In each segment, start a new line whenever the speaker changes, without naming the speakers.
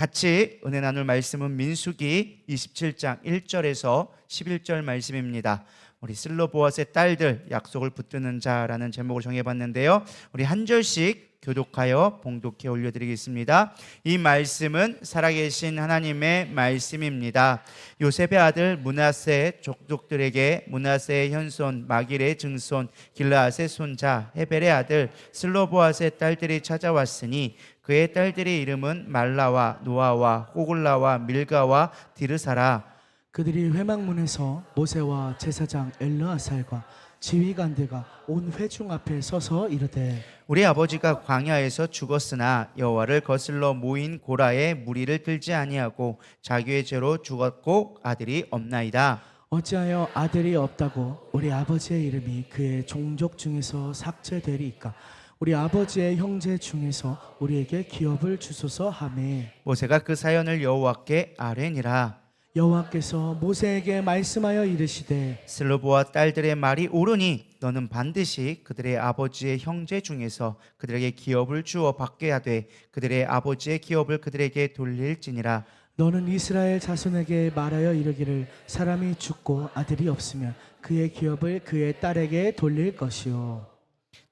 같이 은혜 나눌 말씀은 민수기 27장 1절에서 11절 말씀입니다. 우리 슬로보아스의 딸들 약속을 붙드는 자라는 제목을 정해봤는데요. 우리 한 절씩 교독하여 봉독해 올려드리겠습니다. 이 말씀은 살아계신 하나님의 말씀입니다. 요셉의 아들 므낫세 족속들에게 므낫세의 현손 마길의 증손 길르앗의 손자 헤벨의 아들 슬로보아스의 딸들이 찾아왔으니 그의 딸들의 이름은 말라와 노아와 호글라와 밀가와 디르사라.
그들이 회막문에서 모세와 제사장 엘르아살과 지휘관들과 온 회중 앞에 서서 이르되
우리 아버지가 광야에서 죽었으나 여호와를 거슬러 모인 고라의 무리를 들지 아니하고 자기의 죄로 죽었고 아들이 없나이다.
어찌하여 아들이 없다고 우리 아버지의 이름이 그의 종족 중에서 삭제되리이까. 우리 아버지의 형제 중에서 우리에게 기업을 주소서 하매
모세가 그 사연을 여호와께 아뢰니라.
여호와께서 모세에게 말씀하여 이르시되
슬로보와 딸들의 말이 옳으니 너는 반드시 그들의 아버지의 형제 중에서 그들에게 기업을 주어 받게 하되 그들의 아버지의 기업을 그들에게 돌릴지니라.
너는 이스라엘 자손에게 말하여 이르기를 사람이 죽고 아들이 없으면 그의 기업을 그의 딸에게 돌릴 것이요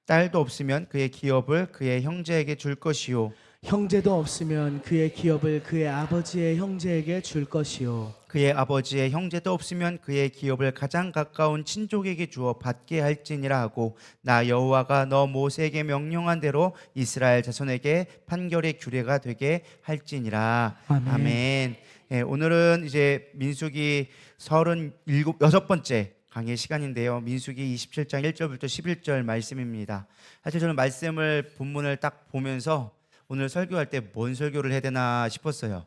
딸도 없으면 그의 기업을 그의 형제에게 줄 것이요
형제도 없으면 그의 기업을 그의 아버지의 형제에게 줄 것이요
그의 아버지의 형제도 없으면 그의 기업을 가장 가까운 친족에게 주어 받게 할지니라 하고 나 여호와가 너 모세에게 명령한 대로 이스라엘 자손에게 판결의 규례가 되게 할지니라.
아멘.
아멘. 예, 오늘은 이제 민수기 36번째 강의 시간인데요. 민수기 27장 1절부터 11절 말씀입니다. 사실 저는 말씀을 본문을 딱 보면서 오늘 설교할 때 뭔 설교를 해야 되나 싶었어요.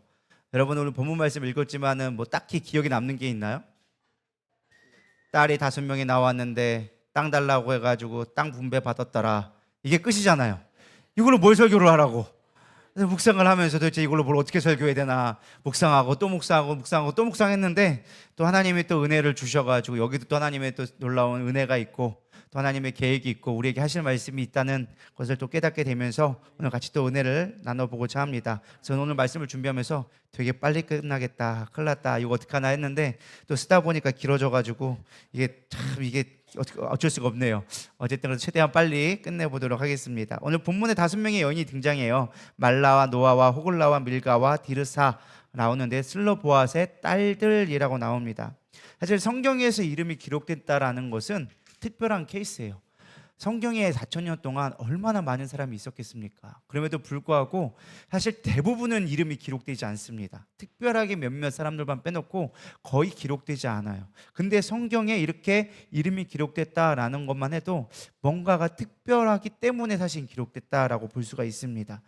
여러분 오늘 본문 말씀 읽었지만은 뭐 딱히 기억에 남는 게 있나요? 딸이 5명이 나왔는데 땅 달라고 해가지고 땅 분배 받았더라. 이게 끝이잖아요. 이걸로 뭘 설교를 하라고? 그래서 묵상을 하면서 도대체 이걸로 뭘 어떻게 설교해야 되나 묵상하고 또 묵상하고 묵상하고 또 묵상했는데 또 하나님이 또 은혜를 주셔가지고 여기도 또 하나님의 또 놀라운 은혜가 있고 또 하나님의 계획이 있고 우리에게 하실 말씀이 있다는 것을 또 깨닫게 되면서 오늘 같이 또 은혜를 나눠보고자 합니다. 저는 오늘 말씀을 준비하면서 되게 빨리 끝나겠다, 큰일 났다, 이거 어떡하나 했는데 또 쓰다 보니까 길어져가지고 이게 어쩔 수가 없네요. 어쨌든 최대한 빨리 끝내보도록 하겠습니다. 오늘 본문에 5명의 여인이 등장해요. 말라와 노아와 호글라와 밀가와 디르사 나오는데 슬로보아스의 딸들이라고 나옵니다. 사실 성경에서 이름이 기록됐다라는 것은 특별한 케이스예요. 성경에 4,000년 동안 얼마나 많은 사람이 있었겠습니까? 그럼에도 불구하고 사실 대부분은 이름이 기록되지 않습니다. 특별하게 몇몇 사람들만 빼놓고 거의 기록되지 않아요. 근데 성경에 이렇게 이름이 기록됐다라는 것만 해도 뭔가가 특별하기 때문에 사실 기록됐다라고 볼 수가 있습니다.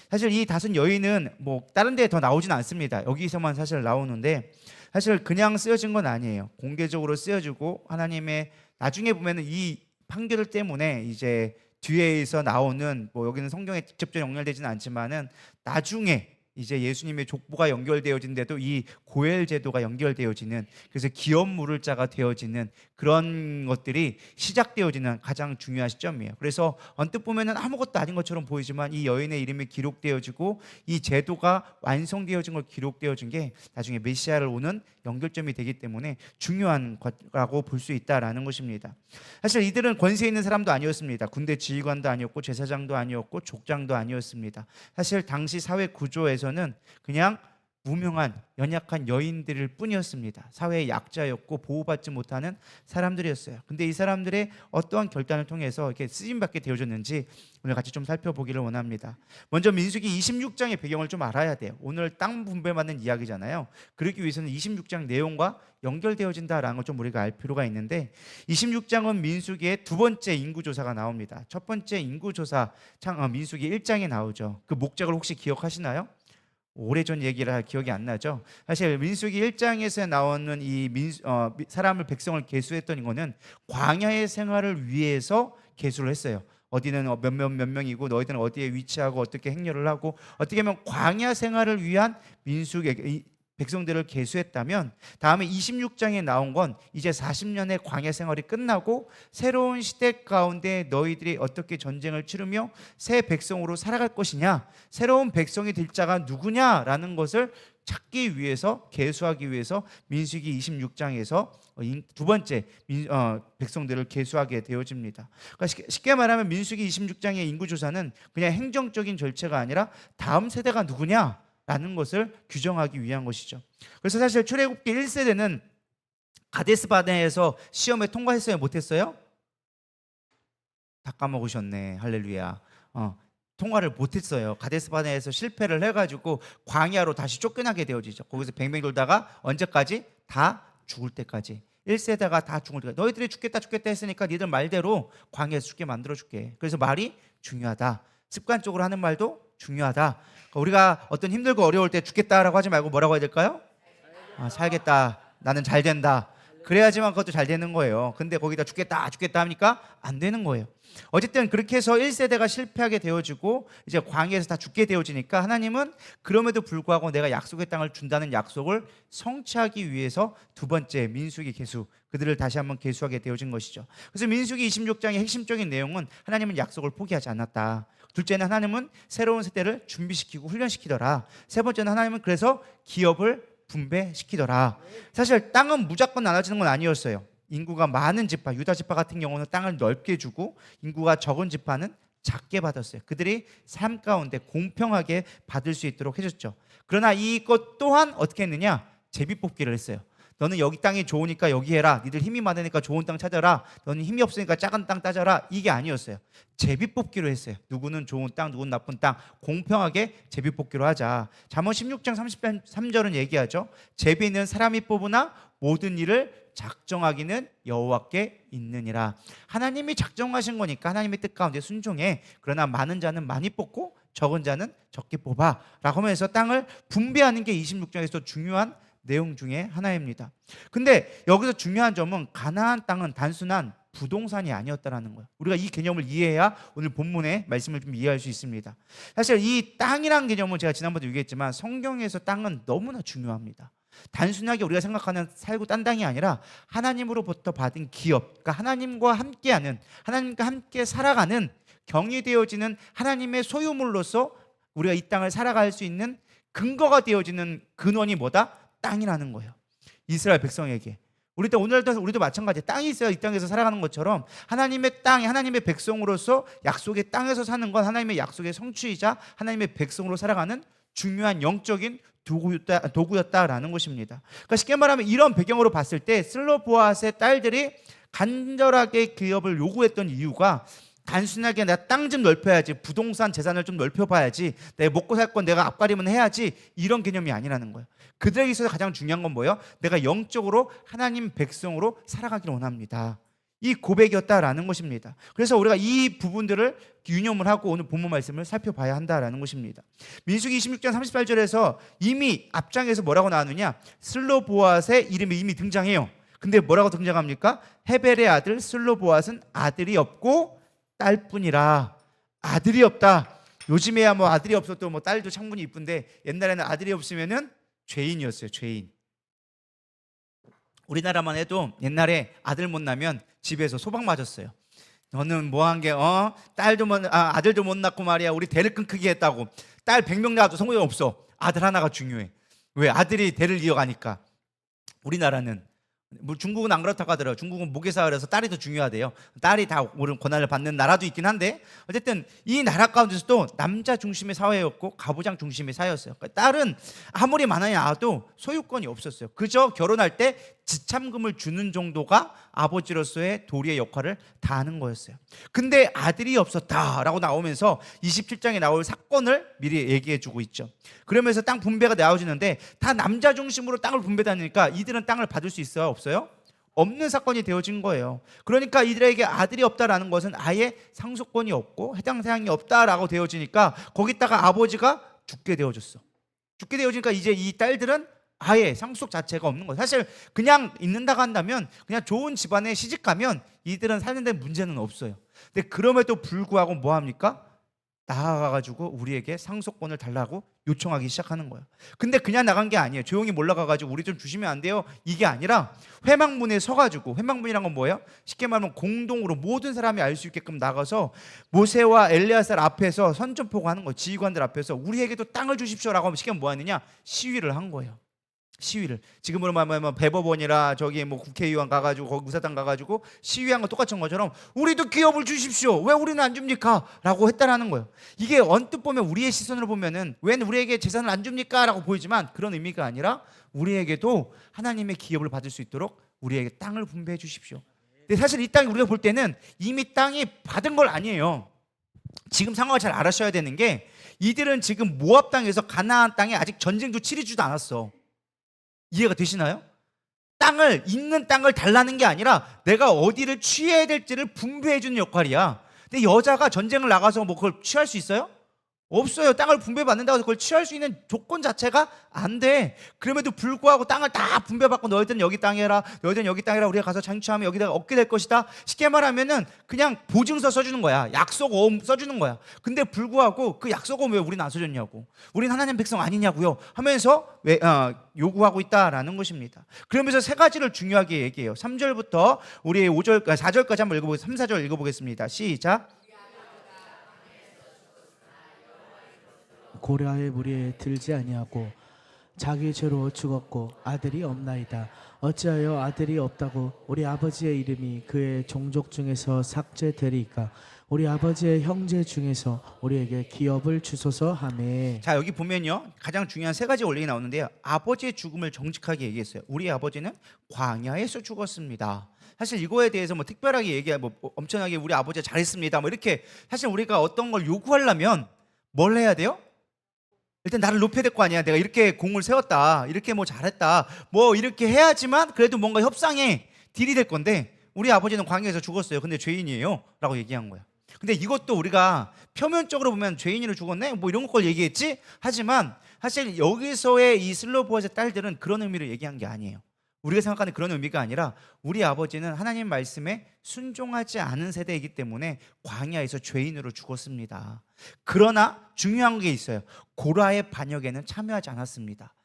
사실 이 5 여인은 뭐 다른 데에 더 나오진 않습니다. 여기서만 사실 나오는데 사실 그냥 쓰여진 건 아니에요. 공개적으로 쓰여지고 하나님의 나중에 보면은 이 판결 때문에 이제 뒤에서 나오는 뭐 여기는 성경에 직접적으로 연결되지는 않지만은 나중에 이제 예수님의 족보가 연결되어진데도 이 고엘 제도가 연결되어지는 그래서 기업 물을 자가 되어지는 그런 것들이 시작되어지는 가장 중요한 시점이에요. 그래서 언뜻 보면은 아무것도 아닌 것처럼 보이지만 이 여인의 이름이 기록되어지고 이 제도가 완성되어진 걸 기록되어진 게 나중에 메시아를 오는 연결점이 되기 때문에 중요한 것이라고 볼 수 있다라는 것입니다. 사실 이들은 권세 있는 사람도 아니었습니다. 군대 지휘관도 아니었고 제사장도 아니었고 족장도 아니었습니다. 사실 당시 사회 구조에서는 그냥 무명한 연약한 여인들일 뿐이었습니다. 사회의 약자였고 보호받지 못하는 사람들이었어요. 근데 이 사람들의 어떠한 결단을 통해서 이렇게 쓰임받게 되어졌는지 오늘 같이 좀 살펴보기를 원합니다. 먼저 민수기 26장의 배경을 좀 알아야 돼요. 오늘 땅 분배받는 이야기잖아요. 그러기 위해서는 26장 내용과 연결되어진다라는 걸 좀 우리가 알 필요가 있는데 26장은 민수기의 2번째 인구조사가 나옵니다. 첫 번째 인구조사 민수기 1장에 나오죠. 그 목적을 혹시 기억하시나요? 오래전 얘기라 기억이 안 나죠. 사실 민수기 1장에서 나오는 이 사람을 백성을 계수했던 이거는 광야의 생활을 위해서 계수를 했어요. 어디는 몇 명이고 너희들은 어디에 위치하고 어떻게 행렬을 하고 어떻게 보면 광야 생활을 위한 민수기 백성들을 계수했다면 다음에 26장에 나온 건 이제 40년의 광야 생활이 끝나고 새로운 시대 가운데 너희들이 어떻게 전쟁을 치르며 새 백성으로 살아갈 것이냐, 새로운 백성이 될 자가 누구냐라는 것을 찾기 위해서, 계수하기 위해서 민수기 26장에서 두 번째 백성들을 계수하게 되어집니다. 그러니까 쉽게 말하면 민수기 26장의 인구조사는 그냥 행정적인 절차가 아니라 다음 세대가 누구냐라는 것을 규정하기 위한 것이죠. 그래서 사실 출애굽기 1세대는 가데스 바네에서 시험에 통과했어요, 못했어요? 다 까먹으셨네. 할렐루야. 통과를 못했어요. 가데스 바네에서 실패를 해가지고 광야로 다시 쫓겨나게 되어지죠. 거기서 뱅뱅 돌다가 언제까지? 다 죽을 때까지. 1세대가 다 죽을 때까지. 너희들이 죽겠다 했으니까 니들 말대로 광야에서 죽게 만들어줄게. 그래서 말이 중요하다. 습관적으로 하는 말도 중요하다. 그러니까 우리가 어떤 힘들고 어려울 때 죽겠다라고 하지 말고 뭐라고 해야 될까요? 살겠다. 나는 잘 된다. 그래야지만 그것도 잘 되는 거예요. 근데 거기다 죽겠다 하니까 안 되는 거예요. 어쨌든 그렇게 해서 1세대가 실패하게 되어지고 이제 광야에서 다 죽게 되어지니까 하나님은 그럼에도 불구하고 내가 약속의 땅을 준다는 약속을 성취하기 위해서 두 번째 민수기 계수, 그들을 다시 한번 계수하게 되어진 것이죠. 그래서 민수기 26장의 핵심적인 내용은 하나님은 약속을 포기하지 않았다. 둘째는 하나님은 새로운 세대를 준비시키고 훈련시키더라. 세 번째는 하나님은 그래서 기업을 분배시키더라. 사실 땅은 무조건 나눠지는 건 아니었어요. 인구가 많은 지파, 유다 지파 같은 경우는 땅을 넓게 주고 인구가 적은 지파는 작게 받았어요. 그들이 삶 가운데 공평하게 받을 수 있도록 해줬죠. 그러나 이것 또한 어떻게 했느냐? 제비뽑기를 했어요. 너는 여기 땅이 좋으니까 여기 해라. 니들 힘이 많으니까 좋은 땅 찾아라. 너는 힘이 없으니까 작은 땅 따져라. 이게 아니었어요. 제비뽑기로 했어요. 누구는 좋은 땅, 누구는 나쁜 땅, 공평하게 제비뽑기로 하자. 잠언 16장 33절은 얘기하죠. 제비는 사람이 뽑으나 모든 일을 작정하기는 여호와께 있느니라. 하나님이 작정하신 거니까 하나님의 뜻 가운데 순종해. 그러나 많은 자는 많이 뽑고 적은 자는 적게 뽑아 라고 하면서 땅을 분배하는 게 26장에서 중요한 내용 중에 하나입니다. 근데 여기서 중요한 점은 가나안 땅은 단순한 부동산이 아니었다라는 거예요. 우리가 이 개념을 이해해야 오늘 본문의 말씀을 좀 이해할 수 있습니다. 사실 이 땅이라는 개념은 제가 지난번에 얘기했지만 성경에서 땅은 너무나 중요합니다. 단순하게 우리가 생각하는 살고 딴 땅이 아니라 하나님으로부터 받은 기업, 그러니까 하나님과 함께하는, 하나님과 함께 살아가는, 경유되어지는 하나님의 소유물로서 우리가 이 땅을 살아갈 수 있는 근거가 되어지는 근원이 뭐다? 땅이라는 거예요. 이스라엘 백성에게. 우리도 마찬가지. 땅이 있어야 이 땅에서 살아가는 것처럼 하나님의 땅이 하나님의 백성으로서 약속의 땅에서 사는 건 하나님의 약속의 성취이자 하나님의 백성으로 살아가는 중요한 영적인 도구였다라는 것입니다. 그러니까 쉽게 말하면 이런 배경으로 봤을 때 슬로보앗의 딸들이 간절하게 기업을 요구했던 이유가 단순하게 내가 땅 좀 넓혀야지, 부동산 재산을 좀 넓혀봐야지, 내가 먹고 살 건 내가 앞가림은 해야지, 이런 개념이 아니라는 거예요. 그들에게 있어서 가장 중요한 건 뭐예요? 내가 영적으로 하나님 백성으로 살아가기를 원합니다. 이 고백이었다라는 것입니다. 그래서 우리가 이 부분들을 유념을 하고 오늘 본문 말씀을 살펴봐야 한다라는 것입니다. 민수기 26장 38절에서 이미 앞장에서 뭐라고 나왔느냐? 슬로보앗의 이름이 이미 등장해요. 근데 뭐라고 등장합니까? 헤벨의 아들 슬로보앗은 아들이 없고 딸뿐이라. 아들이 없다. 요즘에야 뭐 아들이 없어도 뭐 딸도 창문이 이쁜데 옛날에는 아들이 없으면은 죄인이었어요. 죄인. 우리나라만 해도 옛날에 아들 못 낳으면 집에서 소방 맞았어요. 너는 뭐 한 게 아들도 못 낳고 말이야. 우리 대를 끊기게 했다고. 딸 100명 낳아도 소용이 없어. 아들 하나가 중요해. 왜? 아들이 대를 이어가니까. 우리나라는 뭐 중국은 안 그렇다고 하더라고요. 중국은 모계사회라서 딸이 더 중요하대요. 딸이 다 옳은 권한을 받는 나라도 있긴 한데 어쨌든 이 나라 가운데서도 남자 중심의 사회였고 가부장 중심의 사회였어요. 그러니까 딸은 아무리 많아야 나와도 소유권이 없었어요. 그저 결혼할 때 지참금을 주는 정도가 아버지로서의 도리의 역할을 다하는 거였어요. 근데 아들이 없었다라고 나오면서 27장에 나올 사건을 미리 얘기해주고 있죠. 그러면서 땅 분배가 나와지는데 다 남자 중심으로 땅을 분배하니까 이들은 땅을 받을 수 있어요? 없어요? 없는 사건이 되어진 거예요. 그러니까 이들에게 아들이 없다라는 것은 아예 상속권이 없고 해당 사항이 없다라고 되어지니까 거기다가 아버지가 죽게 되어졌어. 죽게 되어지니까 이제 이 딸들은 아예 상속 자체가 없는 거예요. 사실 그냥 있는다고 한다면 그냥 좋은 집안에 시집 가면 이들은 사는 데 문제는 없어요. 근데 그럼에도 불구하고 뭐 합니까? 나아가가지고 우리에게 상속권을 달라고 요청하기 시작하는 거예요. 근데 그냥 나간 게 아니에요. 조용히 몰라가가지고 우리 좀 주시면 안 돼요? 이게 아니라 회막문에 서가지고, 회막문이란 건 뭐예요? 쉽게 말하면 공동으로 모든 사람이 알 수 있게끔 나가서 모세와 엘리야살 앞에서 선전포고 하는 거예요. 지휘관들 앞에서 우리에게도 땅을 주십시오라고 하면 쉽게 말하면 뭐 하느냐? 시위를 한 거예요. 시위를. 지금으로 말하면 대법원이라 저기 뭐 국회의원 가가지고 거기 무사당 가가지고 시위한 거 똑같은 것처럼 우리도 기업을 주십시오. 왜 우리는 안 줍니까? 라고 했다라는 거예요. 이게 언뜻 보면 우리의 시선으로 보면은 왜 우리에게 재산을 안 줍니까? 라고 보이지만 그런 의미가 아니라 우리에게도 하나님의 기업을 받을 수 있도록 우리에게 땅을 분배해 주십시오. 근데 사실 이 땅이 우리가 볼 때는 이미 땅이 받은 걸 아니에요. 지금 상황을 잘 알아셔야 되는 게 이들은 지금 모압 땅에서 가나안 땅에 아직 전쟁도 치르지도 않았어. 이해가 되시나요? 땅을, 있는 땅을 달라는 게 아니라 내가 어디를 취해야 될지를 분배해 주는 역할이야. 근데 여자가 전쟁을 나가서 뭐 그걸 취할 수 있어요? 없어요. 땅을 분배받는다고 해서 그걸 취할 수 있는 조건 자체가 안 돼. 그럼에도 불구하고 땅을 다 분배받고 너희들은 여기 땅 해라, 너희들은 여기 땅 해라, 우리가 가서 장취하면 여기다가 얻게 될 것이다. 쉽게 말하면은 그냥 보증서 써주는 거야. 약속어음 써주는 거야. 근데 불구하고 그 약속어음 왜 우리는 안 써줬냐고, 우린 하나님 백성 아니냐고요 하면서 요구하고 있다라는 것입니다. 그러면서 세 가지를 중요하게 얘기해요. 3절부터 우리 4절까지 한번 읽어보겠습니다. 3, 4절 읽어보겠습니다. 시작.
고라의 무리에 들지 아니하고 자기 죄로 죽었고 아들이 없나이다. 어찌하여 아들이 없다고 우리 아버지의 이름이 그의 종족 중에서 삭제되리이까? 우리 아버지의 형제 중에서 우리에게 기업을 주소서 하매.
자, 여기 보면요, 가장 중요한 세 가지 원리가 나오는데요. 아버지의 죽음을 정직하게 얘기했어요. 우리 아버지는 광야에서 죽었습니다. 사실 이거에 대해서 뭐 특별하게 얘기하고 뭐 엄청나게 우리 아버지가 잘했습니다 뭐 이렇게, 사실 우리가 어떤 걸 요구하려면 뭘 해야 돼요? 일단 나를 높여야 될 거 아니야. 내가 이렇게 공을 세웠다, 이렇게 뭐 잘했다, 뭐 이렇게 해야지만 그래도 뭔가 협상에 딜이 될 건데, 우리 아버지는 광야에서 죽었어요. 근데 죄인이에요 라고 얘기한 거야. 근데 이것도 우리가 표면적으로 보면 죄인으로 죽었네 뭐 이런 걸 얘기했지, 하지만 사실 여기서의 이 슬로보아의 딸들은 그런 의미로 얘기한 게 아니에요. 우리가 생각하는 그런 의미가 아니라 우리 아버지는 하나님 말씀에 순종하지 않은 세대이기 때문에 광야에서 죄인으로 죽었습니다. 그러나 중요한 게 있어요. 고라의 반역에는 참여하지 않았습니다.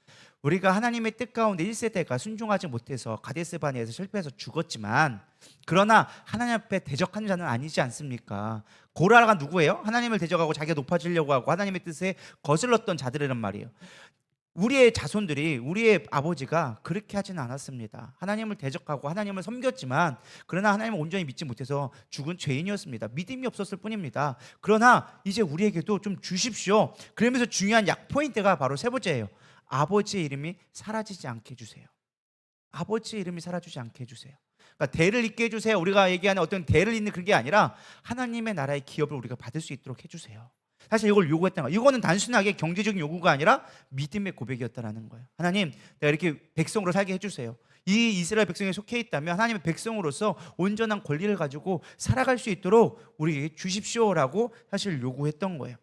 우리가 하나님의 뜻 가운데 1세대가 순종하지 못해서 가데스 바네아에서 실패해서 죽었지만, 그러나 하나님 앞에 대적한 자는 아니지 않습니까? 고라가 누구예요? 하나님을 대적하고 자기가 높아지려고 하고 하나님의 뜻에 거슬렀던 자들이란 말이에요. 우리의 자손들이, 우리의 아버지가 그렇게 하지는 않았습니다. 하나님을 대적하고 하나님을 섬겼지만, 그러나 하나님을 온전히 믿지 못해서 죽은 죄인이었습니다. 믿음이 없었을 뿐입니다. 그러나 이제 우리에게도 좀 주십시오. 그러면서 중요한 약 포인트가 바로 세 번째예요. 아버지의 이름이 사라지지 않게 해주세요. 아버지의 이름이 사라지지 않게 해주세요. 그러니까 대를 잇게 해주세요. 우리가 얘기하는 어떤 대를 잇는 그런 게 아니라 하나님의 나라의 기업을 우리가 받을 수 있도록 해주세요. 사실 이걸 요구했다는 거예요. 이거는 단순하게 경제적인 요구가 아니라 믿음의 고백이었다는 거예요. 하나님, 내가 이렇게 백성으로 살게 해주세요. 이 이스라엘 백성에 속해 있다면 하나님의 백성으로서 온전한 권리를 가지고 살아갈 수 있도록 우리에게 주십시오라고 사실 요구했던 거예요.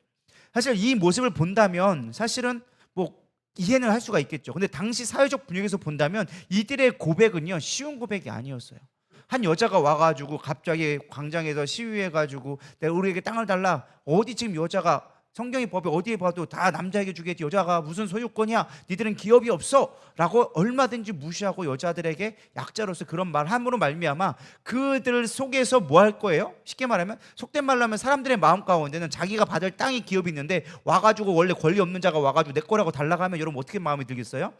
사실 이 모습을 본다면 사실은 뭐 이해는 할 수가 있겠죠. 근데 당시 사회적 분위기에서 본다면 이들의 고백은요, 쉬운 고백이 아니었어요. 한 여자가 와가지고 갑자기 광장에서 시위해가지고 내가 우리에게 땅을 달라. 어디 지금 여자가, 성경의 법에 어디에 봐도 다 남자에게 주겠지, 여자가 무슨 소유권이야, 니들은 기업이 없어 라고 얼마든지 무시하고 여자들에게 약자로서 그런 말함으로 말미암아 그들 속에서 뭐 할 거예요? 쉽게 말하면, 속된 말로 하면 사람들의 마음 가운데는 자기가 받을 땅이 기업이 있는데 와가지고 원래 권리 없는 자가 와가지고 내 거라고 달라고 하면 여러분 어떻게 마음이 들겠어요?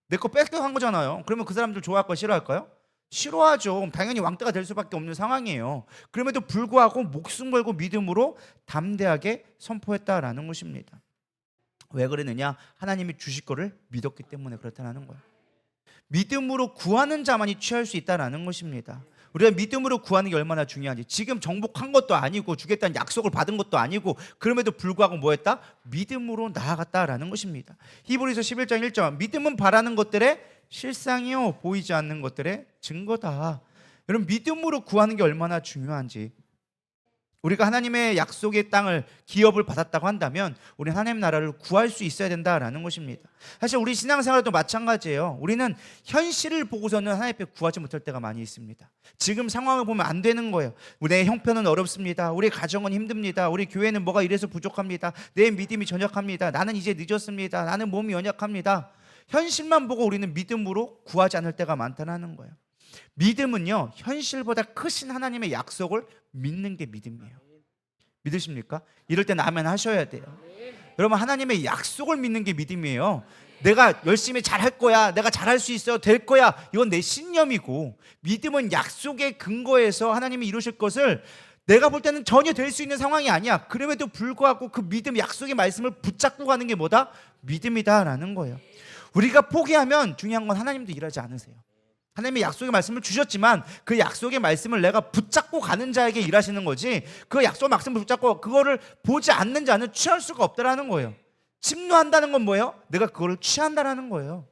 내 거 뺏겨간 거잖아요. 그러면 그 사람들 좋아할까요, 싫어할까요? 싫어하죠. 당연히 왕따가 될 수밖에 없는 상황이에요. 그럼에도 불구하고 목숨 걸고 믿음으로 담대하게 선포했다라는 것입니다. 왜 그러느냐? 하나님이 주실 거를 믿었기 때문에 그렇다는 거예요. 믿음으로 구하는 자만이 취할 수 있다라는 것입니다. 우리가 믿음으로 구하는 게 얼마나 중요한지, 지금 정복한 것도 아니고 주겠다는 약속을 받은 것도 아니고, 그럼에도 불구하고 뭐 했다? 믿음으로 나아갔다라는 것입니다. 히브리서 11장 1절, 믿음은 바라는 것들의 실상이요 보이지 않는 것들의 증거다. 여러분, 믿음으로 구하는 게 얼마나 중요한지 우리가 하나님의 약속의 땅을, 기업을 받았다고 한다면 우리는 하나님 나라를 구할 수 있어야 된다라는 것입니다. 사실 우리 신앙생활도 마찬가지예요. 우리는 현실을 보고서는 하나님 앞에 구하지 못할 때가 많이 있습니다. 지금 상황을 보면 안 되는 거예요. 내 형편은 어렵습니다. 우리 가정은 힘듭니다. 우리 교회는 뭐가 이래서 부족합니다. 내 믿음이 전역합니다. 나는 이제 늦었습니다. 나는 몸이 연약합니다. 현실만 보고 우리는 믿음으로 구하지 않을 때가 많다는 거예요. 믿음은요, 현실보다 크신 하나님의 약속을 믿는 게 믿음이에요. 믿으십니까? 이럴 때는 아멘 하셔야 돼요. 여러분, 하나님의 약속을 믿는 게 믿음이에요. 내가 열심히 잘할 거야, 내가 잘할 수 있어, 될 거야, 이건 내 신념이고, 믿음은 약속의 근거에서 하나님이 이루실 것을 내가 볼 때는 전혀 될 수 있는 상황이 아니야. 그럼에도 불구하고 그 믿음, 약속의 말씀을 붙잡고 가는 게 뭐다? 믿음이다라는 거예요. 우리가 포기하면 중요한 건 하나님도 일하지 않으세요. 하나님의 약속의 말씀을 주셨지만 그 약속의 말씀을 내가 붙잡고 가는 자에게 일하시는 거지, 그 약속의 말씀을 붙잡고 그거를 보지 않는 자는 취할 수가 없다라는 거예요. 침노한다는 건 뭐예요? 내가 그거를 취한다라는 거예요.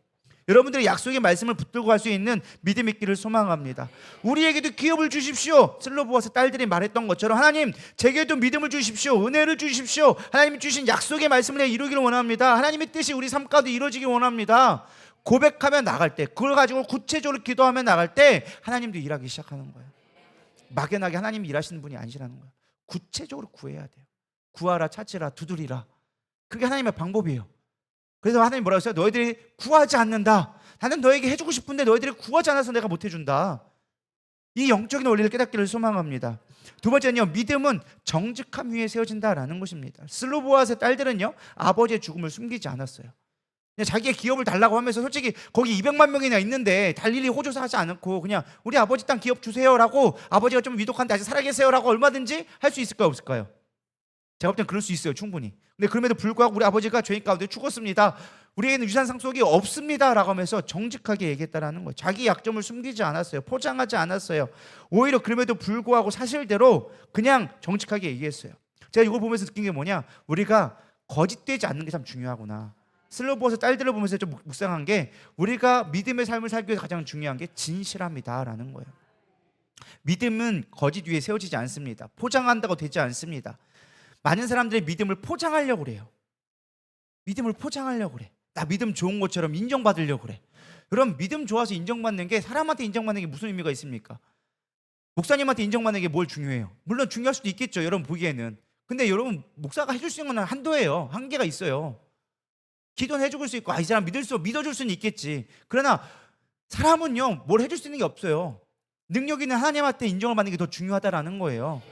여러분들이 약속의 말씀을 붙들고 갈 수 있는 믿음 있기를 소망합니다. 우리에게도 기업을 주십시오. 슬로보아스 딸들이 말했던 것처럼 하나님, 제게도 믿음을 주십시오. 은혜를 주십시오. 하나님이 주신 약속의 말씀을 이루기를 원합니다. 하나님의 뜻이 우리 삶 가운데 이루어지기 원합니다. 고백하며 나갈 때, 그걸 가지고 구체적으로 기도하며 나갈 때 하나님도 일하기 시작하는 거예요. 막연하게 하나님이 일하시는 분이 아니시라는 거예요. 구체적으로 구해야 돼요. 구하라, 찾으라, 두드리라. 그게 하나님의 방법이에요. 그래서 하나님 뭐라고 했어요? 너희들이 구하지 않는다. 나는 너에게 해주고 싶은데 너희들이 구하지 않아서 내가 못 해준다. 이 영적인 원리를 깨닫기를 소망합니다. 두 번째는요, 믿음은 정직함 위에 세워진다라는 것입니다. 슬로보아스의 딸들은요, 아버지의 죽음을 숨기지 않았어요. 그냥 자기의 기업을 달라고 하면서 솔직히 거기 200만 명이나 있는데 달릴이 호조사하지 않고 그냥 우리 아버지 땅 기업 주세요라고, 아버지가 좀 위독한데 아직 살아계세요라고 얼마든지 할 수 있을까요, 없을까요? 제가 볼 땐 그럴 수 있어요, 충분히. 근데 그럼에도 불구하고 우리 아버지가 죄인 가운데 죽었습니다, 우리에게는 유산 상속이 없습니다 라고 하면서 정직하게 얘기했다라는 거예요. 자기 약점을 숨기지 않았어요. 포장하지 않았어요. 오히려 그럼에도 불구하고 사실대로 그냥 정직하게 얘기했어요. 제가 이걸 보면서 느낀 게 뭐냐, 우리가 거짓되지 않는 게 참 중요하구나. 슬로보아스 딸들을 보면서 좀 묵상한 게, 우리가 믿음의 삶을 살기 위해서 가장 중요한 게 진실함이다라는 거예요. 믿음은 거짓 위에 세워지지 않습니다. 포장한다고 되지 않습니다. 많은 사람들이 믿음을 포장하려고 그래요. 믿음을 포장하려고 그래. 나 믿음 좋은 것처럼 인정받으려고 그래. 여러분, 믿음 좋아서 인정받는 게, 사람한테 인정받는 게 무슨 의미가 있습니까? 목사님한테 인정받는 게 뭘 중요해요? 물론 중요할 수도 있겠죠, 여러분 보기에는. 근데 여러분, 목사가 해줄 수 있는 건 한도예요. 한계가 있어요. 기도는 해줄 수 있고, 이 사람 믿어줄 수는 있겠지. 그러나 사람은요, 뭘 해줄 수 있는 게 없어요. 능력 있는 하나님한테 인정을 받는 게 더 중요하다라는 거예요.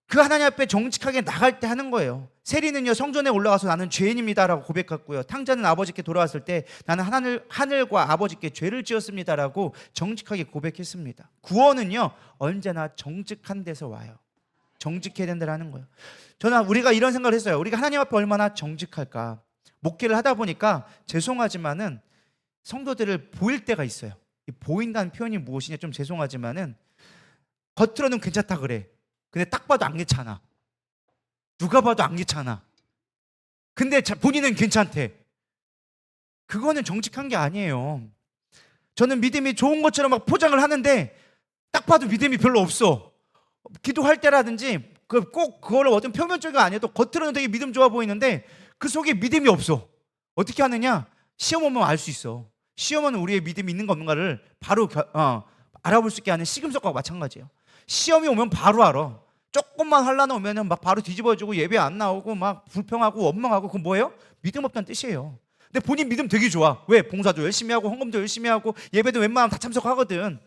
그 하나님 앞에 정직하게 나갈 때 하는 거예요. 세리는요, 성전에 올라가서 나는 죄인입니다라고 고백했고요, 탕자는 아버지께 돌아왔을 때 나는 하늘과 아버지께 죄를 지었습니다라고 정직하게 고백했습니다. 구원은요, 언제나 정직한 데서 와요. 정직해야 된다라는 거예요. 저는 우리가 이런 생각을 했어요. 우리가 하나님 앞에 얼마나 정직할까. 목회를 하다 보니까 죄송하지만은 성도들을 보일 때가 있어요. 보인다는 표현이 무엇이냐, 좀 죄송하지만은 겉으로는 괜찮다 그래. 근데 딱 봐도 안 괜찮아. 누가 봐도 안 괜찮아. 근데 본인은 괜찮대. 그거는 정직한 게 아니에요. 저는 믿음이 좋은 것처럼 막 포장을 하는데 딱 봐도 믿음이 별로 없어. 기도할 때라든지 꼭 그걸 어떤 표면적인 거 아니어도 겉으로는 되게 믿음 좋아 보이는데 그 속에 믿음이 없어. 어떻게 하느냐? 시험 오면 알 수 있어. 시험은 우리의 믿음이 있는가 없는가를 바로 알아볼 수 있게 하는 시금석과 마찬가지예요. 시험이 오면 바로 알아. 조금만 환난 오면은 막 바로 뒤집어지고 예배 안 나오고 막 불평하고 원망하고, 그건 뭐예요? 믿음 없다는 뜻이에요. 근데 본인 믿음 되게 좋아. 왜? 봉사도 열심히 하고 헌금도 열심히 하고 예배도 웬만하면 다 참석하거든.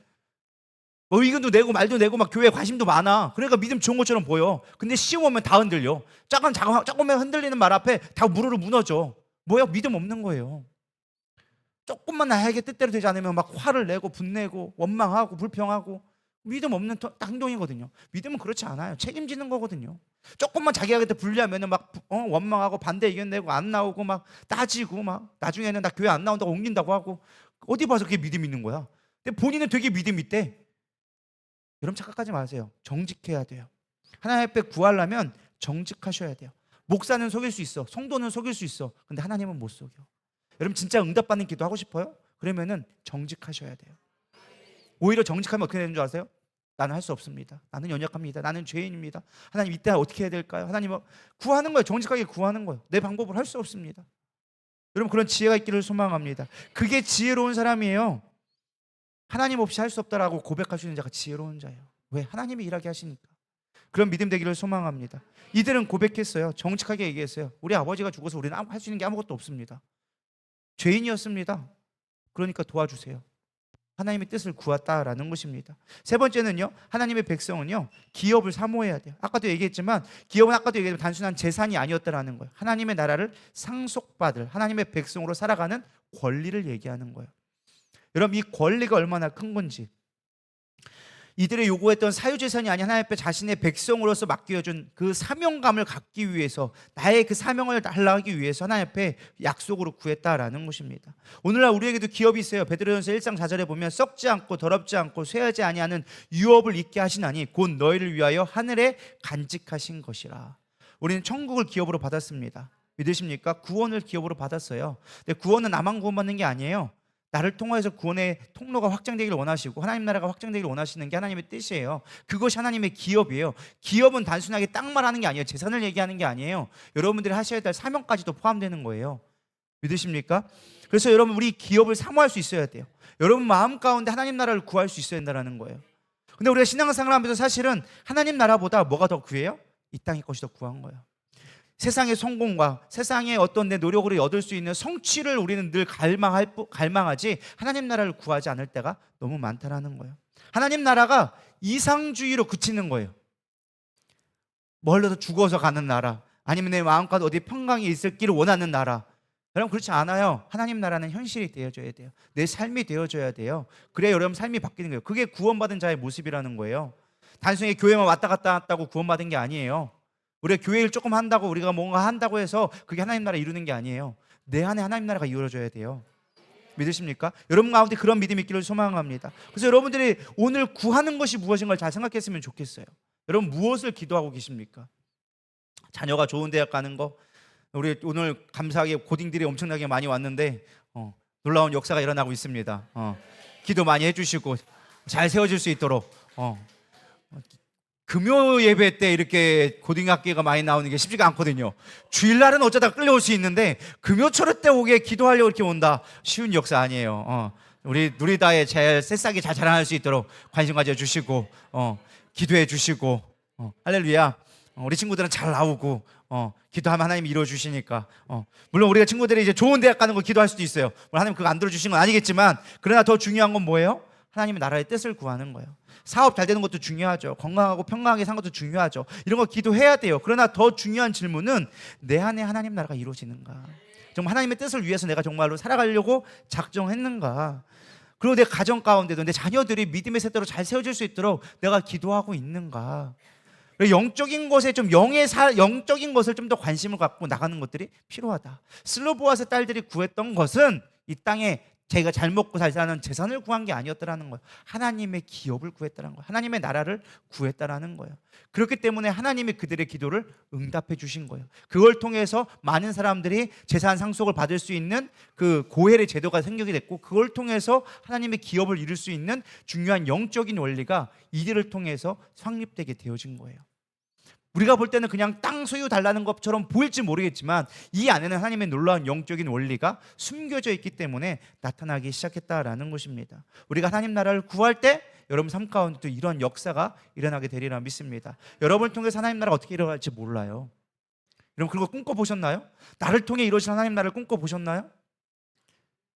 뭐 의견도 내고 말도 내고 막 교회에 관심도 많아. 그러니까 믿음 좋은 것처럼 보여. 근데 시험 오면 다 흔들려. 조금만 흔들리는 말 앞에 다 무르르 무너져. 뭐야? 믿음 없는 거예요. 조금만 나에게 뜻대로 되지 않으면 막 화를 내고 분내고 원망하고 불평하고, 믿음 없는 행동이거든요. 믿음은 그렇지 않아요. 책임지는 거거든요. 조금만 자기한테 불리하면 막 원망하고 반대 의견 내고 안 나오고 막 따지고, 막 나중에는 나 교회 안 나온다고 옮긴다고 하고, 어디 봐서 그게 믿음 있는 거야. 근데 본인은 되게 믿음 있대. 여러분, 착각하지 마세요. 정직해야 돼요. 하나님 앞에 구하려면 정직하셔야 돼요. 목사는 속일 수 있어. 성도는 속일 수 있어. 근데 하나님은 못 속여. 여러분, 진짜 응답받는 기도 하고 싶어요? 그러면은 정직하셔야 돼요. 오히려 정직하면 어떻게 되는 줄 아세요? 나는 할 수 없습니다. 나는 연약합니다. 나는 죄인입니다. 하나님 이때 어떻게 해야 될까요? 하나님 구하는 거예요. 정직하게 구하는 거예요. 내 방법으로 할 수 없습니다. 여러분 그런 지혜가 있기를 소망합니다. 그게 지혜로운 사람이에요. 하나님 없이 할 수 없다라고 고백할 수 있는 자가 지혜로운 자예요. 왜? 하나님이 일하게 하시니까. 그런 믿음 되기를 소망합니다. 이들은 고백했어요. 정직하게 얘기했어요. 우리 아버지가 죽어서 우리는 할 수 있는 게 아무것도 없습니다. 죄인이었습니다. 그러니까 도와주세요. 하나님의 뜻을 구했다라는 것입니다. 세 번째는요, 하나님의 백성은요, 기업을 사모해야 돼요. 아까도 얘기했지만 기업은 아까도 얘기했지만 단순한 재산이 아니었다라는 거예요. 하나님의 나라를 상속받을 하나님의 백성으로 살아가는 권리를 얘기하는 거예요. 여러분 이 권리가 얼마나 큰 건지, 이들의 요구했던 사유재산이 아닌 하나님 앞에 자신의 백성으로서 맡겨준 그 사명감을 갖기 위해서, 나의 그 사명을 달라하기 위해서 하나님 앞에 약속으로 구했다라는 것입니다. 오늘날 우리에게도 기업이 있어요. 베드로전서 1장 4절에 보면 썩지 않고 더럽지 않고 쇠하지 아니하는 유업을 있게 하시나니 곧 너희를 위하여 하늘에 간직하신 것이라. 우리는 천국을 기업으로 받았습니다. 믿으십니까? 구원을 기업으로 받았어요. 근데 구원은 나만 구원받는 게 아니에요. 나를 통해서 구원의 통로가 확장되기를 원하시고 하나님 나라가 확장되기를 원하시는 게 하나님의 뜻이에요. 그것이 하나님의 기업이에요. 기업은 단순하게 땅만 하는 게 아니에요. 재산을 얘기하는 게 아니에요. 여러분들이 하셔야 될 사명까지도 포함되는 거예요. 믿으십니까? 그래서 여러분 우리 기업을 사모할 수 있어야 돼요. 여러분 마음 가운데 하나님 나라를 구할 수 있어야 된다는 거예요. 근데 우리가 신앙생활 하면서 사실은 하나님 나라보다 뭐가 더 구해요? 이 땅의 것이 더 구한 거예요. 세상의 성공과 세상의 어떤 내 노력으로 얻을 수 있는 성취를 우리는 늘 갈망하지 하나님 나라를 구하지 않을 때가 너무 많다라는 거예요. 하나님 나라가 이상주의로 그치는 거예요. 멀어서 죽어서 가는 나라, 아니면 내 마음껏 어디 평강이 있을기를 원하는 나라. 여러분 그렇지 않아요. 하나님 나라는 현실이 되어져야 돼요. 내 삶이 되어져야 돼요. 그래야 여러분 삶이 바뀌는 거예요. 그게 구원받은 자의 모습이라는 거예요. 단순히 교회만 왔다 갔다 했다고 구원받은 게 아니에요. 우리가 교회 일 조금 한다고, 우리가 뭔가 한다고 해서 그게 하나님 나라 이루는 게 아니에요. 내 안에 하나님 나라가 이루어져야 돼요. 믿으십니까? 여러분 가운데 그런 믿음이 있기를 소망합니다. 그래서 여러분들이 오늘 구하는 것이 무엇인 걸 잘 생각했으면 좋겠어요. 여러분 무엇을 기도하고 계십니까? 자녀가 좋은 대학 가는 거, 우리 오늘 감사하게 고딩들이 엄청나게 많이 왔는데 놀라운 역사가 일어나고 있습니다. 기도 많이 해주시고 잘 세워질 수 있도록 금요 예배 때 이렇게 고등학교가 많이 나오는 게 쉽지가 않거든요. 주일날은 어쩌다 끌려올 수 있는데 금요 철회 때 오게 기도하려고 이렇게 온다, 쉬운 역사 아니에요. 우리 누리다의 제 새싹이 잘 자라날 수 있도록 관심 가져주시고 기도해 주시고 할렐루야. 우리 친구들은 잘 나오고 기도하면 하나님이 이루어주시니까 물론 우리가 친구들이 이제 좋은 대학 가는 거 기도할 수도 있어요. 물론 하나님 그거 안 들어주신 건 아니겠지만, 그러나 더 중요한 건 뭐예요? 하나님의 나라의 뜻을 구하는 거예요. 사업 잘 되는 것도 중요하죠. 건강하고 평강하게 사는 것도 중요하죠. 이런 거 기도해야 돼요. 그러나 더 중요한 질문은 내 안에 하나님 나라가 이루어지는가? 정말 하나님의 뜻을 위해서 내가 정말로 살아가려고 작정했는가? 그리고 내 가정 가운데도 내 자녀들이 믿음의 세대로 잘 세워질 수 있도록 내가 기도하고 있는가? 영적인 것에 좀 영적인 것을 좀 더 관심을 갖고 나가는 것들이 필요하다. 슬로보아스의 딸들이 구했던 것은 이 땅에 자기가 잘 먹고 잘 사는 재산을 구한 게 아니었다라는 거예요. 하나님의 기업을 구했다라는 거예요. 하나님의 나라를 구했다라는 거예요. 그렇기 때문에 하나님이 그들의 기도를 응답해 주신 거예요. 그걸 통해서 많은 사람들이 재산 상속을 받을 수 있는 그 고헬의 제도가 생기게 됐고, 그걸 통해서 하나님의 기업을 이룰 수 있는 중요한 영적인 원리가 이들을 통해서 성립되게 되어진 거예요. 우리가 볼 때는 그냥 땅 소유 달라는 것처럼 보일지 모르겠지만 이 안에는 하나님의 놀라운 영적인 원리가 숨겨져 있기 때문에 나타나기 시작했다라는 것입니다. 우리가 하나님 나라를 구할 때 여러분 삶 가운데도 이런 역사가 일어나게 되리라 믿습니다. 여러분을 통해서 하나님 나라가 어떻게 일어날지 몰라요. 여러분 그런 거 꿈꿔보셨나요? 나를 통해 이루어진 하나님 나라를 꿈꿔보셨나요?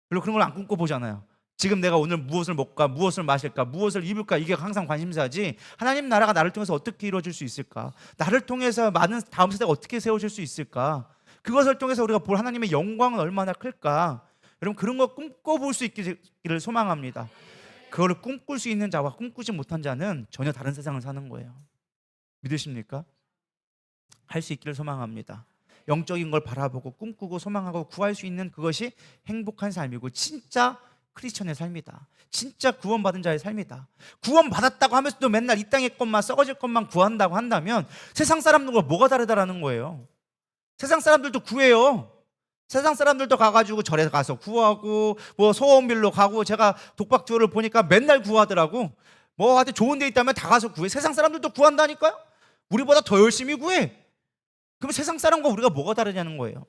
별로 그런 걸 안 꿈꿔보잖아요. 지금 내가 오늘 무엇을 먹을까, 무엇을 마실까, 무엇을 입을까, 이게 항상 관심사지 하나님 나라가 나를 통해서 어떻게 이루어질 수 있을까, 나를 통해서 많은 다음 세대가 어떻게 세워질 수 있을까, 그것을 통해서 우리가 볼 하나님의 영광은 얼마나 클까. 여러분 그런 거 꿈꿔볼 수 있기를 소망합니다. 그거를 꿈꿀 수 있는 자와 꿈꾸지 못한 자는 전혀 다른 세상을 사는 거예요. 믿으십니까? 할 수 있기를 소망합니다. 영적인 걸 바라보고 꿈꾸고 소망하고 구할 수 있는 그것이 행복한 삶이고 진짜 크리스천의 삶이다. 진짜 구원받은 자의 삶이다. 구원받았다고 하면서도 맨날 이 땅의 것만 썩어질 것만 구한다고 한다면 세상 사람들과 뭐가 다르다라는 거예요. 세상 사람들도 구해요. 세상 사람들도 가가지고 절에 가서 구하고 뭐 소원빌로 가고, 제가 독박 듀오를 보니까 맨날 구하더라고. 뭐 하여튼 좋은 데 있다면 다 가서 구해. 세상 사람들도 구한다니까요. 우리보다 더 열심히 구해. 그럼 세상 사람과 우리가 뭐가 다르냐는 거예요.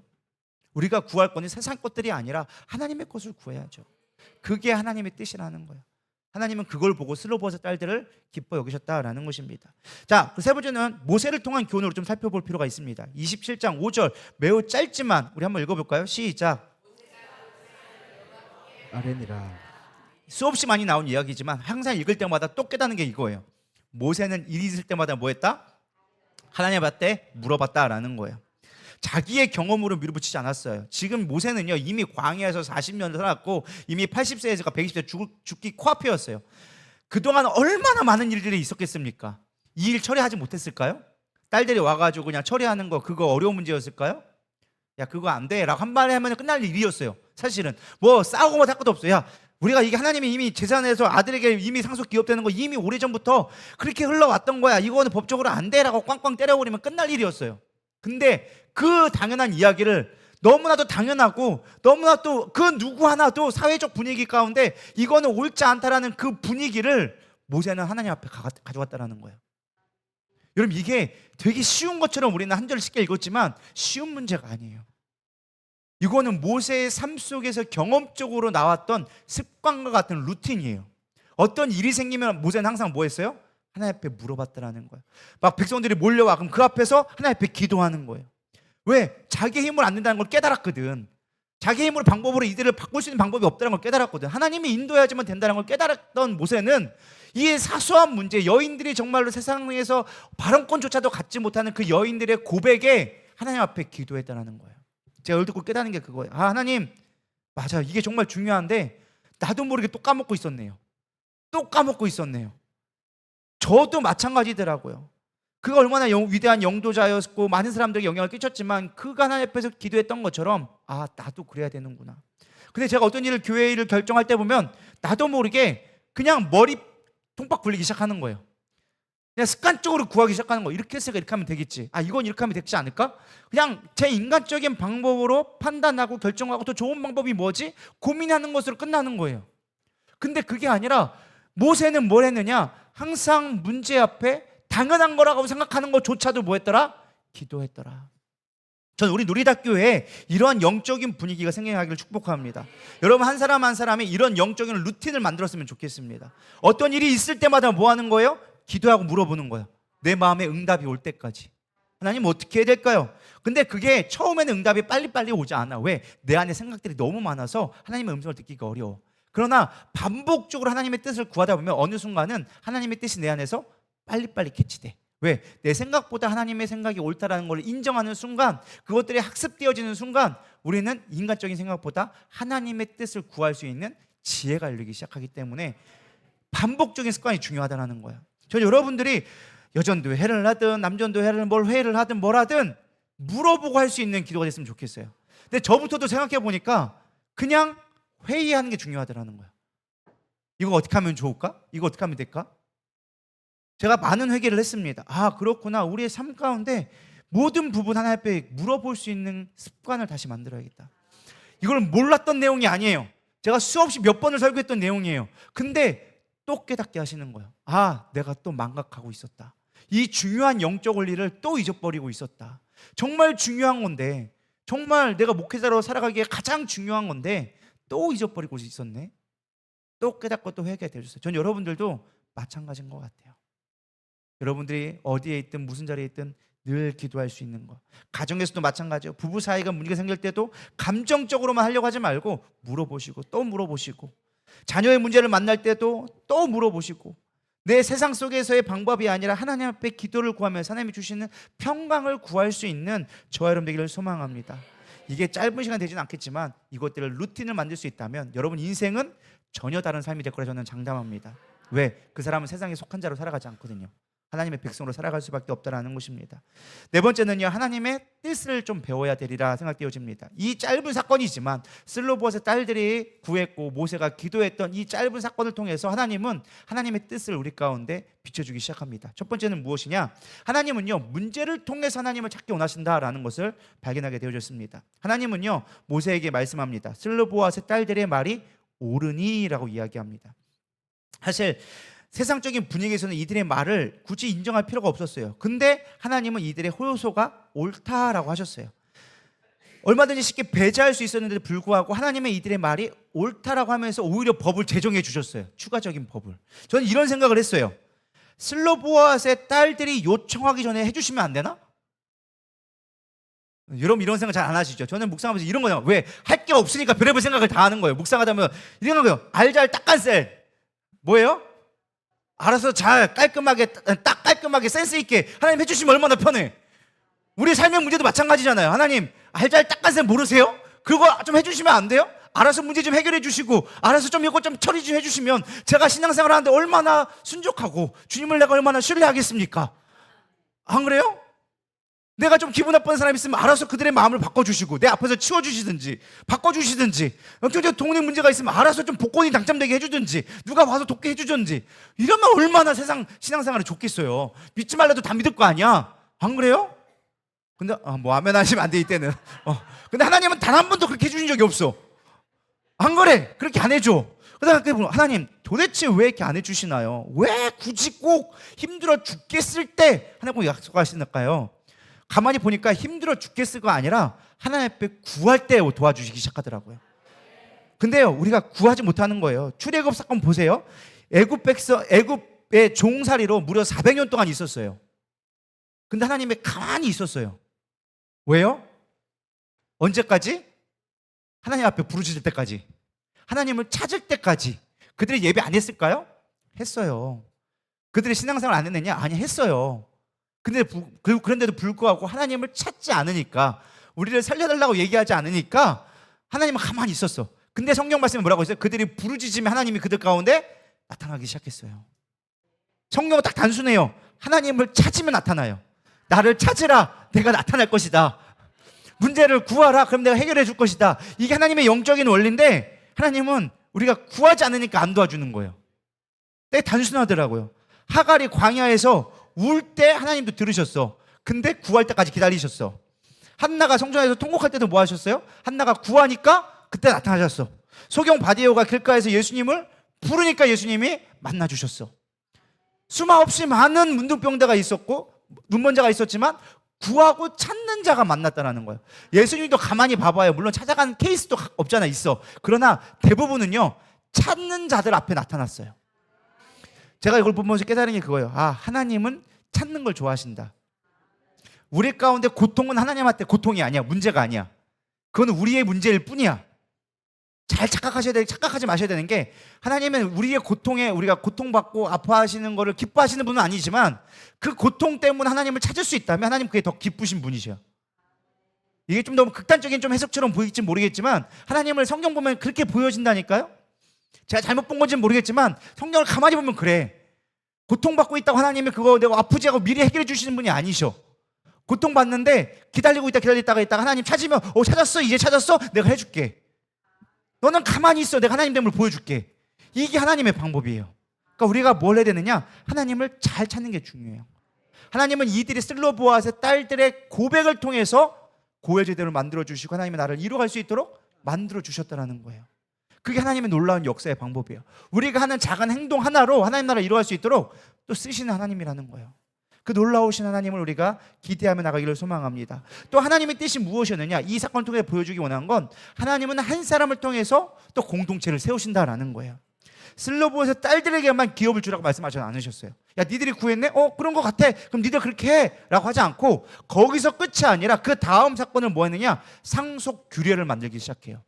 우리가 구할 거는 세상 것들이 아니라 하나님의 것을 구해야죠. 그게 하나님의 뜻이라는 거예요. 하나님은 그걸 보고 슬로보아스 딸들을 기뻐 여기셨다라는 것입니다. 자, 그 세 번째는 모세를 통한 교훈을 좀 살펴볼 필요가 있습니다. 27장 5절 매우 짧지만 우리 한번 읽어볼까요? 시작.
아뢰니라.
수없이 많이 나온 이야기지만 항상 읽을 때마다 또 깨닫는 게 이거예요. 모세는 일이 있을 때마다 뭐 했다? 하나님한테 물어봤다라는 거예요. 자기의 경험으로 밀어붙이지 않았어요. 지금 모세는요 이미 광야에서 40년 살았고 이미 80세에서 120세 죽기 코앞이었어요. 그동안 얼마나 많은 일들이 있었겠습니까? 이 일 처리하지 못했을까요? 딸들이 와가지고 그냥 처리하는 거 그거 어려운 문제였을까요? 야 그거 안 돼 라고 한 말 하면 끝날 일이었어요. 사실은 뭐 싸우고 뭐 할 것도 없어요. 야 우리가 이게 하나님이 이미 재산에서 아들에게 이미 상속 기업되는 거 이미 오래전부터 그렇게 흘러왔던 거야. 이거는 법적으로 안 돼라고 꽝꽝 때려버리면 끝날 일이었어요. 근데 그 당연한 이야기를 너무나도 당연하고 너무나도 그 누구 하나도 사회적 분위기 가운데 이거는 옳지 않다라는 그 분위기를 모세는 하나님 앞에 가져갔다라는 거예요. 여러분 이게 되게 쉬운 것처럼 우리는 한 절 쉽게 읽었지만 쉬운 문제가 아니에요. 이거는 모세의 삶 속에서 경험적으로 나왔던 습관과 같은 루틴이에요. 어떤 일이 생기면 모세는 항상 뭐 했어요? 하나님 앞에 물어봤다라는 거예요. 막 백성들이 몰려와 그럼 그 앞에서 하나님 앞에 기도하는 거예요. 왜? 자기 힘으로 안 된다는 걸 깨달았거든. 자기 힘으로 방법으로 이들을 바꿀 수 있는 방법이 없다는 걸 깨달았거든. 하나님이 인도해야지만 된다는 걸 깨달았던 모세는 이 사소한 문제, 여인들이 정말로 세상에서 발언권조차도 갖지 못하는 그 여인들의 고백에 하나님 앞에 기도했다는 거예요. 제가 이걸 듣고 깨닫는 게 그거예요. 아 하나님 맞아 이게 정말 중요한데 나도 모르게 또 까먹고 있었네요. 또 까먹고 있었네요. 저도 마찬가지더라고요. 그가 얼마나 위대한 영도자였고 많은 사람들에게 영향을 끼쳤지만 그가 하나님 앞에서 기도했던 것처럼 아 나도 그래야 되는구나. 근데 제가 어떤 일을 교회 일을 결정할 때 보면 나도 모르게 그냥 머리 통박 굴리기 시작하는 거예요. 그냥 습관적으로 구하기 시작하는 거예요. 이렇게 했으니까 이렇게 하면 되겠지. 아 이건 이렇게 하면 되지 않을까? 그냥 제 인간적인 방법으로 판단하고 결정하고 더 좋은 방법이 뭐지? 고민하는 것으로 끝나는 거예요. 근데 그게 아니라 모세는 뭘 했느냐? 항상 문제 앞에 당연한 거라고 생각하는 것조차도 뭐 했더라? 기도했더라. 전 우리 누리다교회에 이러한 영적인 분위기가 생겨나기를 축복합니다. 여러분 한 사람 한 사람이 이런 영적인 루틴을 만들었으면 좋겠습니다. 어떤 일이 있을 때마다 뭐 하는 거예요? 기도하고 물어보는 거예요. 내 마음에 응답이 올 때까지. 하나님 어떻게 해야 될까요? 근데 그게 처음에는 응답이 빨리빨리 오지 않아. 왜? 내 안에 생각들이 너무 많아서 하나님의 음성을 듣기가 어려워. 그러나 반복적으로 하나님의 뜻을 구하다 보면 어느 순간은 하나님의 뜻이 내 안에서 빨리빨리 캐치돼. 왜? 내 생각보다 하나님의 생각이 옳다라는 걸 인정하는 순간, 그것들이 학습되어지는 순간 우리는 인간적인 생각보다 하나님의 뜻을 구할 수 있는 지혜가 열리기 시작하기 때문에 반복적인 습관이 중요하다는 거예요. 저 여러분들이 여전도 회를 하든 남전도 회를 회를 하든 뭘 하든 물어보고 할 수 있는 기도가 됐으면 좋겠어요. 근데 저부터도 생각해 보니까 그냥 회의하는 게 중요하다는 거예요. 이거 어떻게 하면 좋을까? 이거 어떻게 하면 될까? 제가 많은 회개를 했습니다. 아 그렇구나. 우리의 삶 가운데 모든 부분 하나님 앞에 물어볼 수 있는 습관을 다시 만들어야겠다. 이걸 몰랐던 내용이 아니에요. 제가 수없이 몇 번을 설교했던 내용이에요. 근데 또 깨닫게 하시는 거예요. 아 내가 또 망각하고 있었다. 이 중요한 영적 원리를 또 잊어버리고 있었다. 정말 중요한 건데, 정말 내가 목회자로 살아가기에 가장 중요한 건데 또 잊어버리고 있었네. 또 깨닫고 또 회개가 되셨어요. 전 여러분들도 마찬가지인 것 같아요. 여러분들이 어디에 있든 무슨 자리에 있든 늘 기도할 수 있는 것. 가정에서도 마찬가지예요. 부부 사이가 문제가 생길 때도 감정적으로만 하려고 하지 말고 물어보시고 또 물어보시고, 자녀의 문제를 만날 때도 또 물어보시고, 내 세상 속에서의 방법이 아니라 하나님 앞에 기도를 구하면서 하나님이 주시는 평강을 구할 수 있는 저와 여러분 되기를 소망합니다. 이게 짧은 시간 되지는 않겠지만 이것들을 루틴을 만들 수 있다면 여러분 인생은 전혀 다른 삶이 될 거라 저는 장담합니다. 왜? 그 사람은 세상에 속한 자로 살아가지 않거든요. 하나님의 백성으로 살아갈 수밖에 없다라는 것입니다. 네 번째는요, 하나님의 뜻을 좀 배워야 되리라 생각되어집니다. 이 짧은 사건이지만 슬로보아스 딸들이 구했고 모세가 기도했던 이 짧은 사건을 통해서 하나님은 하나님의 뜻을 우리 가운데 비춰주기 시작합니다. 첫 번째는 무엇이냐? 하나님은요 문제를 통해서 하나님을 찾기 원하신다라는 것을 발견하게 되어졌습니다. 하나님은요 모세에게 말씀합니다. 슬로보아스 딸들의 말이 옳으니라고 이야기합니다. 사실 세상적인 분위기에서는 이들의 말을 굳이 인정할 필요가 없었어요. 근데 하나님은 이들의 호소가 옳다라고 하셨어요. 얼마든지 쉽게 배제할 수 있었는데도 불구하고 하나님은 이들의 말이 옳다라고 하면서 오히려 법을 제정해 주셨어요. 추가적인 법을. 저는 이런 생각을 했어요. 슬로보아스의 딸들이 요청하기 전에 해주시면 안 되나? 여러분 이런 생각 잘 안 하시죠? 저는 묵상하면서 이런 거예요. 왜? 할 게 없으니까 별의별 생각을 다 하는 거예요. 묵상하다 보면 이런 거예요. 알잘 딱간셀. 뭐예요? 알아서 잘 깔끔하게 딱 깔끔하게 센스 있게 하나님 해주시면 얼마나 편해. 우리 삶의 문제도 마찬가지잖아요. 하나님 알잘 딱간셀 모르세요? 그거 좀 해주시면 안 돼요? 알아서 문제 좀 해결해 주시고 알아서 좀 이거 좀 처리 좀 해주시면 제가 신앙생활 하는데 얼마나 순종하고 주님을 내가 얼마나 신뢰하겠습니까? 안 그래요? 내가 좀 기분 나쁜 사람 있으면 알아서 그들의 마음을 바꿔주시고 내 앞에서 치워주시든지 바꿔주시든지 영적인 동네 문제가 있으면 알아서 좀 복권이 당첨되게 해주든지 누가 와서 돕게 해주든지 이러면 얼마나 세상 신앙생활이 좋겠어요. 믿지 말라도 다 믿을 거 아니야. 안 그래요? 근데 뭐 아멘 하시면 안 돼 이때는. 근데 하나님은 단 한 번도 그렇게 해주신 적이 없어. 안 그래? 그렇게 안 해줘. 그러다 보면 하나님 도대체 왜 이렇게 안 해주시나요? 왜 굳이 꼭 힘들어 죽겠을 때 하나님 약속하시니까요. 가만히 보니까 힘들어 죽겠을가 아니라 하나님 앞에 구할 때 도와주시기 시작하더라고요. 근데요 우리가 구하지 못하는 거예요. 출애굽 사건 보세요. 애굽의 종살이로 무려 400년 동안 있었어요. 근데 하나님이 가만히 있었어요. 왜요? 언제까지? 하나님 앞에 부르짖을 때까지, 하나님을 찾을 때까지. 그들이 예배 안 했을까요? 했어요. 그들이 신앙생활 안 했느냐? 아니 했어요. 근데 그런데도 불구하고 하나님을 찾지 않으니까, 우리를 살려달라고 얘기하지 않으니까 하나님은 가만히 있었어. 근데 성경 말씀에 뭐라고 했어요? 그들이 부르짖으면 하나님이 그들 가운데 나타나기 시작했어요. 성경은 딱 단순해요. 하나님을 찾으면 나타나요. 나를 찾으라, 내가 나타날 것이다. 문제를 구하라, 그럼 내가 해결해 줄 것이다. 이게 하나님의 영적인 원리인데 하나님은 우리가 구하지 않으니까 안 도와주는 거예요. 되게 단순하더라고요. 하갈이 광야에서 울 때 하나님도 들으셨어. 근데 구할 때까지 기다리셨어. 한나가 성전에서 통곡할 때도 뭐 하셨어요? 한나가 구하니까 그때 나타나셨어. 소경 바디오가 길가에서 예수님을 부르니까 예수님이 만나주셨어. 수마없이 많은 문둥병자가 있었고 눈먼자가 있었지만 구하고 찾는 자가 만났다는 거예요. 예수님도 가만히 봐봐요. 물론 찾아가는 케이스도 없잖아, 있어. 그러나 대부분은요 찾는 자들 앞에 나타났어요. 제가 이걸 보면서 깨달은 게 그거예요. 하나님은 찾는 걸 좋아하신다. 우리 가운데 고통은 하나님한테 고통이 아니야, 문제가 아니야. 그건 우리의 문제일 뿐이야. 잘 착각하지 마셔야 되는 게, 하나님은 우리의 고통에, 우리가 고통받고 아파하시는 거를 기뻐하시는 분은 아니지만 그 고통 때문에 하나님을 찾을 수 있다면 하나님 그게 더 기쁘신 분이셔. 이게 좀 너무 극단적인 좀 해석처럼 보일지 모르겠지만 하나님을 성경 보면 그렇게 보여진다니까요. 제가 잘못 본 건지는 모르겠지만 성경을 가만히 보면 그래. 고통받고 있다고 하나님이 그거 내가 아프지 하고 미리 해결해 주시는 분이 아니셔. 고통받는데 기다리다가 있다가 하나님 찾으면 찾았어, 이제 찾았어, 내가 해줄게. 너는 가만히 있어, 내가 하나님 됨을 보여줄게. 이게 하나님의 방법이에요. 그러니까 우리가 뭘 해야 되느냐? 하나님을 잘 찾는 게 중요해요. 하나님은 이들이 슬로보아스의 딸들의 고백을 통해서 고해 제대로 만들어주시고 하나님의 나라를 이루어갈 수 있도록 만들어주셨다는 거예요. 그게 하나님의 놀라운 역사의 방법이에요. 우리가 하는 작은 행동 하나로 하나님 나라를 이루어갈 수 있도록 또 쓰시는 하나님이라는 거예요. 그 놀라우신 하나님을 우리가 기대하며 나가기를 소망합니다. 또 하나님의 뜻이 무엇이었느냐? 이 사건을 통해 보여주기 원한 건 하나님은 한 사람을 통해서 또 공동체를 세우신다라는 거예요. 슬로보에서 딸들에게만 기업을 주라고 말씀하지 않으셨어요. 야, 니들이 구했네? 그런 것 같아. 그럼 니들 그렇게 해 라고 하지 않고 거기서 끝이 아니라 그 다음 사건을 뭐 했느냐? 상속 규례를 만들기 시작해요.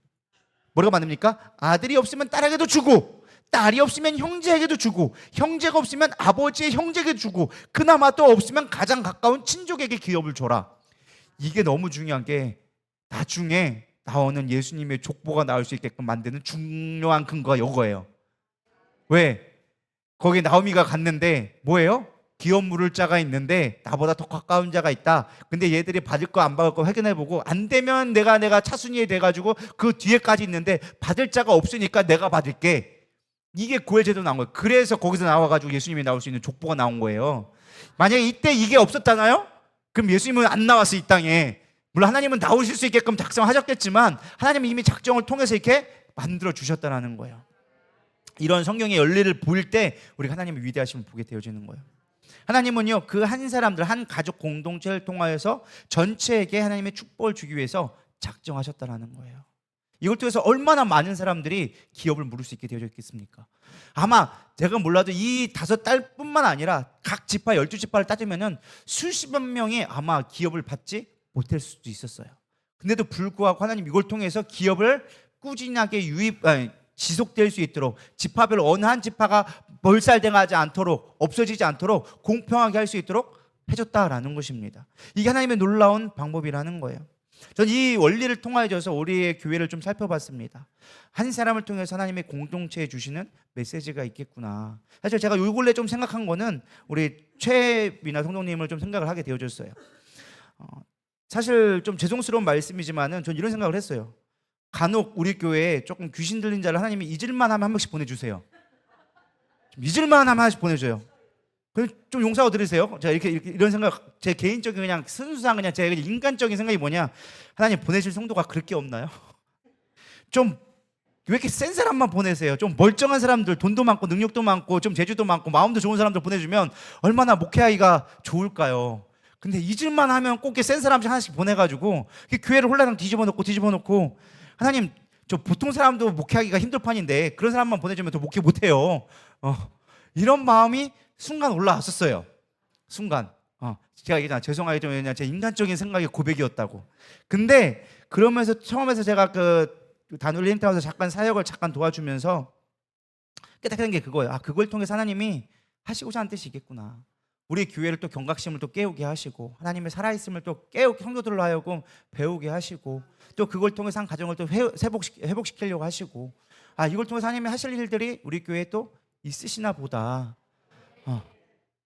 뭐라고 만듭니까? 아들이 없으면 딸에게도 주고, 딸이 없으면 형제에게도 주고, 형제가 없으면 아버지의 형제에게 주고, 그나마 또 없으면 가장 가까운 친족에게 기업을 줘라. 이게 너무 중요한 게 나중에 나오는 예수님의 족보가 나올 수 있게끔 만드는 중요한 근거가 이거예요. 왜? 거기 나오미가 갔는데 뭐예요? 기업 물을 자가 있는데 나보다 더 가까운 자가 있다. 근데 얘들이 받을 거 안 받을 거 확인해보고 안 되면 내가 차순위에 돼가지고 그 뒤에까지 있는데 받을 자가 없으니까 내가 받을게. 이게 고해제도 나온 거예요. 그래서 거기서 나와가지고 예수님이 나올 수 있는 족보가 나온 거예요. 만약에 이때 이게 없었잖아요? 그럼 예수님은 안 나왔어, 이 땅에. 물론 하나님은 나오실 수 있게끔 작성하셨겠지만 하나님은 이미 작정을 통해서 이렇게 만들어 주셨다는 거예요. 이런 성경의 열리를 볼 때 우리가 하나님의 위대하심을 보게 되어지는 거예요. 하나님은요, 그 한 사람들, 한 가족 공동체를 통하여서 전체에게 하나님의 축복을 주기 위해서 작정하셨다라는 거예요. 이걸 통해서 얼마나 많은 사람들이 기업을 물을 수 있게 되어져 있겠습니까? 아마 제가 몰라도 이 5딸뿐만 아니라 각 지파 12지파를 따지면은 수십만 명이 아마 기업을 받지 못할 수도 있었어요. 근데도 불구하고 하나님 이걸 통해서 기업을 꾸준하게 지속될 수 있도록, 지파별 어느 한 지파가 몰살당하지 않도록, 없어지지 않도록 공평하게 할 수 있도록 해줬다라는 것입니다. 이게 하나님의 놀라운 방법이라는 거예요. 저는 이 원리를 통하여서 우리의 교회를 좀 살펴봤습니다. 한 사람을 통해서 하나님의 공동체에 주시는 메시지가 있겠구나. 사실 제가 요 근래 좀 생각한 거는 우리 최미나 성도님을 좀 생각을 하게 되어졌어요. 사실 좀 죄송스러운 말씀이지만은 전 이런 생각을 했어요. 간혹 우리 교회에 조금 귀신 들린 자를 하나님이 잊을만 하면 한 명씩 보내주세요. 좀 잊을만 하면 하나씩 보내줘요. 좀 용서하고 들으세요. 제가 이런 생각, 제 개인적인 그냥 순수한 그냥 제 인간적인 생각이 뭐냐, 하나님 보내실 성도가 그렇게 없나요? 좀 왜 이렇게 센 사람만 보내세요? 좀 멀쩡한 사람들, 돈도 많고 능력도 많고 좀 재주도 많고 마음도 좋은 사람들 보내주면 얼마나 목회하기가 좋을까요? 근데 잊을만 하면 꼭 이렇게 센 사람씩 하나씩 보내가지고 교회를 홀라당 뒤집어 놓고 하나님, 저 보통 사람도 목회하기가 힘들 판인데 그런 사람만 보내주면 더 목회 못해요. 이런 마음이 순간 올라왔었어요. 순간. 제가 얘기했잖아요. 죄송하게 좀 그냥 제 인간적인 생각의 고백이었다고. 근데 그러면서 처음에서 제가 그 다누리 힌트하우스 잠깐 사역을 잠깐 도와주면서 깨닫는 게 그거예요. 그걸 통해서 하나님이 하시고자 하는 뜻이 있겠구나. 우리 교회를 또 경각심을 또 깨우게 하시고 하나님의 살아있음을 또 깨우게, 성도들로 하여금 배우게 하시고 또 그걸 통해서 한 가정을 또 회복시키려고 하시고 이걸 통해서 하나님이 하실 일들이 우리 교회에 또 있으시나 보다.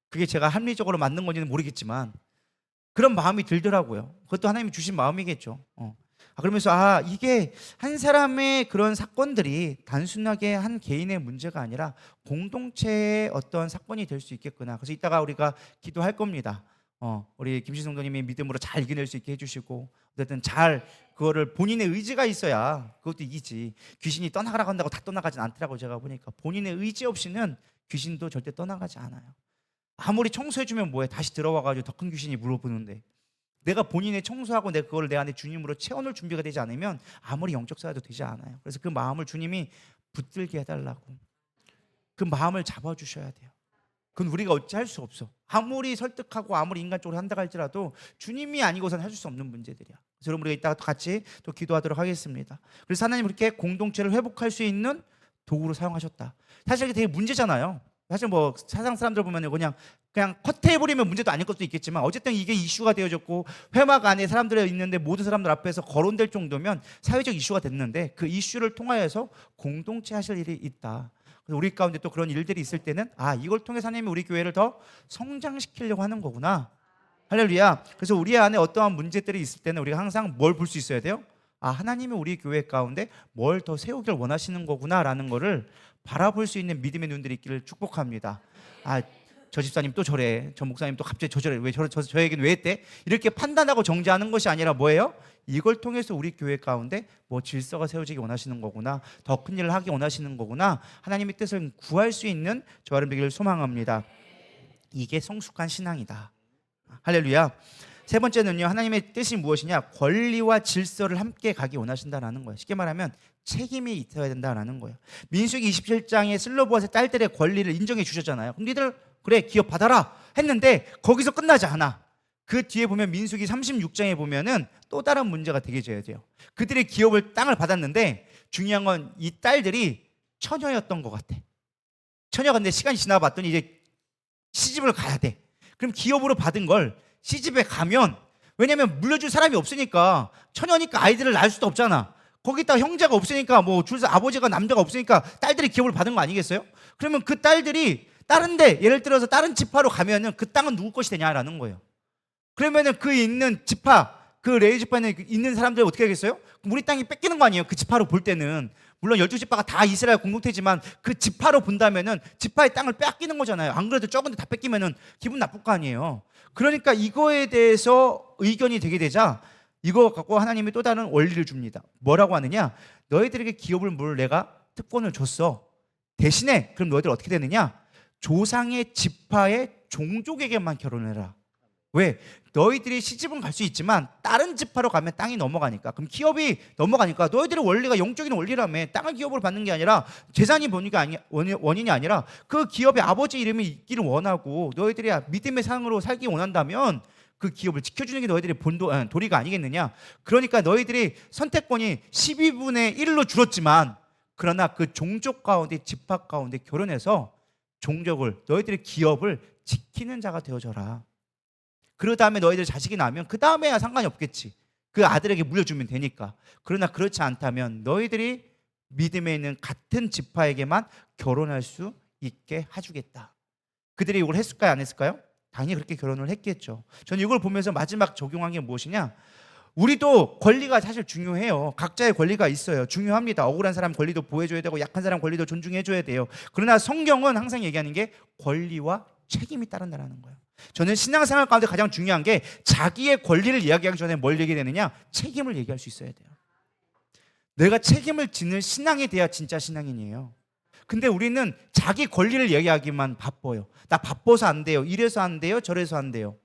그게 제가 합리적으로 맞는 건지는 모르겠지만 그런 마음이 들더라고요. 그것도 하나님이 주신 마음이겠죠. 그러면서 이게 한 사람의 그런 사건들이 단순하게 한 개인의 문제가 아니라 공동체의 어떤 사건이 될 수 있겠구나. 그래서 이따가 우리가 기도할 겁니다. 우리 김신 성도님이 믿음으로 잘 이겨낼 수 있게 해주시고 어쨌든 잘 그거를 본인의 의지가 있어야 그것도 이기지. 귀신이 떠나가라고 한다고 다 떠나가진 않더라고. 제가 보니까 본인의 의지 없이는 귀신도 절대 떠나가지 않아요. 아무리 청소해주면 뭐해, 다시 들어와가지고 더 큰 귀신이 물어보는데 내가 본인의 청소하고 그거를 내 안에 주님으로 채워놓을 준비가 되지 않으면 아무리 영적 사회도 되지 않아요. 그래서 그 마음을 주님이 붙들게 해달라고, 그 마음을 잡아주셔야 돼요. 그건 우리가 어찌할 수 없어. 아무리 설득하고 아무리 인간적으로 한다 할지라도 주님이 아니고선 해줄 수 없는 문제들이야. 그래서 여러분 우리가 이따가 같이 또 기도하도록 하겠습니다. 그래서 하나님 이렇게 공동체를 회복할 수 있는 도구로 사용하셨다. 사실 이게 되게 문제잖아요. 사실 뭐 세상 사람들 보면 그냥 컷해버리면 문제도 아닐 것도 있겠지만 어쨌든 이게 이슈가 되어졌고 회막 안에 사람들이 있는데 모든 사람들 앞에서 거론될 정도면 사회적 이슈가 됐는데 그 이슈를 통하여서 공동체 하실 일이 있다. 그래서 우리 가운데 또 그런 일들이 있을 때는 이걸 통해서 하나님이 우리 교회를 더 성장시키려고 하는 거구나. 할렐루야. 그래서 우리 안에 어떠한 문제들이 있을 때는 우리가 항상 뭘 볼 수 있어야 돼요? 하나님이 우리 교회 가운데 뭘 더 세우길 원하시는 거구나라는 거를 바라볼 수 있는 믿음의 눈들이 있기를 축복합니다. 저 집사님 또 저래, 저 목사님 또 갑자기 저래, 왜 저 얘기는 왜 했대? 이렇게 판단하고 정죄하는 것이 아니라 뭐예요? 이걸 통해서 우리 교회 가운데 뭐 질서가 세워지기 원하시는 거구나, 더 큰 일을 하기 원하시는 거구나, 하나님의 뜻을 구할 수 있는 저와 여러분 되기를 소망합니다. 이게 성숙한 신앙이다. 할렐루야. 세 번째는요, 하나님의 뜻이 무엇이냐? 권리와 질서를 함께 가기 원하신다라는 거예요. 쉽게 말하면 책임이 있어야 된다라는 거예요. 민수기 27장에 슬로보아스의 딸들의 권리를 인정해 주셨잖아요. 그럼 니들 그래 기업 받아라 했는데 거기서 끝나지 않아. 그 뒤에 보면 민수기 36장에 보면은 또 다른 문제가 되게져야 돼요. 그들의 기업을 땅을 받았는데 중요한 건 이 딸들이 처녀였던 것 같아. 처녀가 근데 시간이 지나봤더니 이제 시집을 가야 돼. 그럼 기업으로 받은 걸 시집에 가면, 왜냐면 물려줄 사람이 없으니까, 처녀니까 아이들을 낳을 수도 없잖아. 거기다 형제가 없으니까, 뭐 줄서 아버지가 남자가 없으니까 딸들이 기업을 받은 거 아니겠어요? 그러면 그 딸들이 다른데, 예를 들어서 다른 지파로 가면은 그 땅은 누구 것이 되냐라는 거예요. 그러면은 그 있는 지파, 그 레위 지파에 있는 사람들 어떻게 하겠어요? 우리 땅이 뺏기는 거 아니에요? 그 지파로 볼 때는. 물론 12지파가 다 이스라엘 공동체지만 그 지파로 본다면은 지파의 땅을 뺏기는 거잖아요. 안 그래도 적은데 다 뺏기면은 기분 나쁠 거 아니에요. 그러니까 이거에 대해서 의견이 되게 되자 이거 갖고 하나님이 또 다른 원리를 줍니다. 뭐라고 하느냐? 너희들에게 기업을 물 내가 특권을 줬어. 대신에 그럼 너희들 어떻게 되느냐? 조상의 지파의 종족에게만 결혼해라. 왜? 너희들이 시집은 갈 수 있지만 다른 지파로 가면 땅이 넘어가니까. 그럼 기업이 넘어가니까 너희들의 원리가 영적인 원리라며 땅을 기업으로 받는 게 아니라 재산이 보니까 원인이 아니라 그 기업의 아버지 이름이 있기를 원하고 너희들이 믿음의 상으로 살기 원한다면 그 기업을 지켜주는 게 너희들의 도리가 아니겠느냐. 그러니까 너희들이 선택권이 12분의 1로 줄었지만 그러나 그 종족 가운데 지파 가운데 결혼해서 종족을 너희들의 기업을 지키는 자가 되어져라. 그 다음에 너희들 자식이 나면 그 다음에야 상관이 없겠지. 그 아들에게 물려주면 되니까. 그러나 그렇지 않다면 너희들이 믿음에 있는 같은 지파에게만 결혼할 수 있게 해주겠다. 그들이 이걸 했을까요? 안 했을까요? 당연히 그렇게 결혼을 했겠죠. 저는 이걸 보면서 마지막 적용한 게 무엇이냐? 우리도 권리가 사실 중요해요. 각자의 권리가 있어요. 중요합니다. 억울한 사람 권리도 보호해줘야 되고 약한 사람 권리도 존중해줘야 돼요. 그러나 성경은 항상 얘기하는 게 권리와 책임이 따른다는 거예요. 저는 신앙생활 가운데 가장 중요한 게 자기의 권리를 이야기하기 전에 뭘 얘기되느냐? 책임을 얘기할 수 있어야 돼요. 내가 책임을 지는 신앙이 돼야 진짜 신앙인이에요. 근데 우리는 자기 권리를 얘기하기만 바빠요. 나 바빠서 안 돼요. 이래서 안 돼요. 저래서 안 돼요.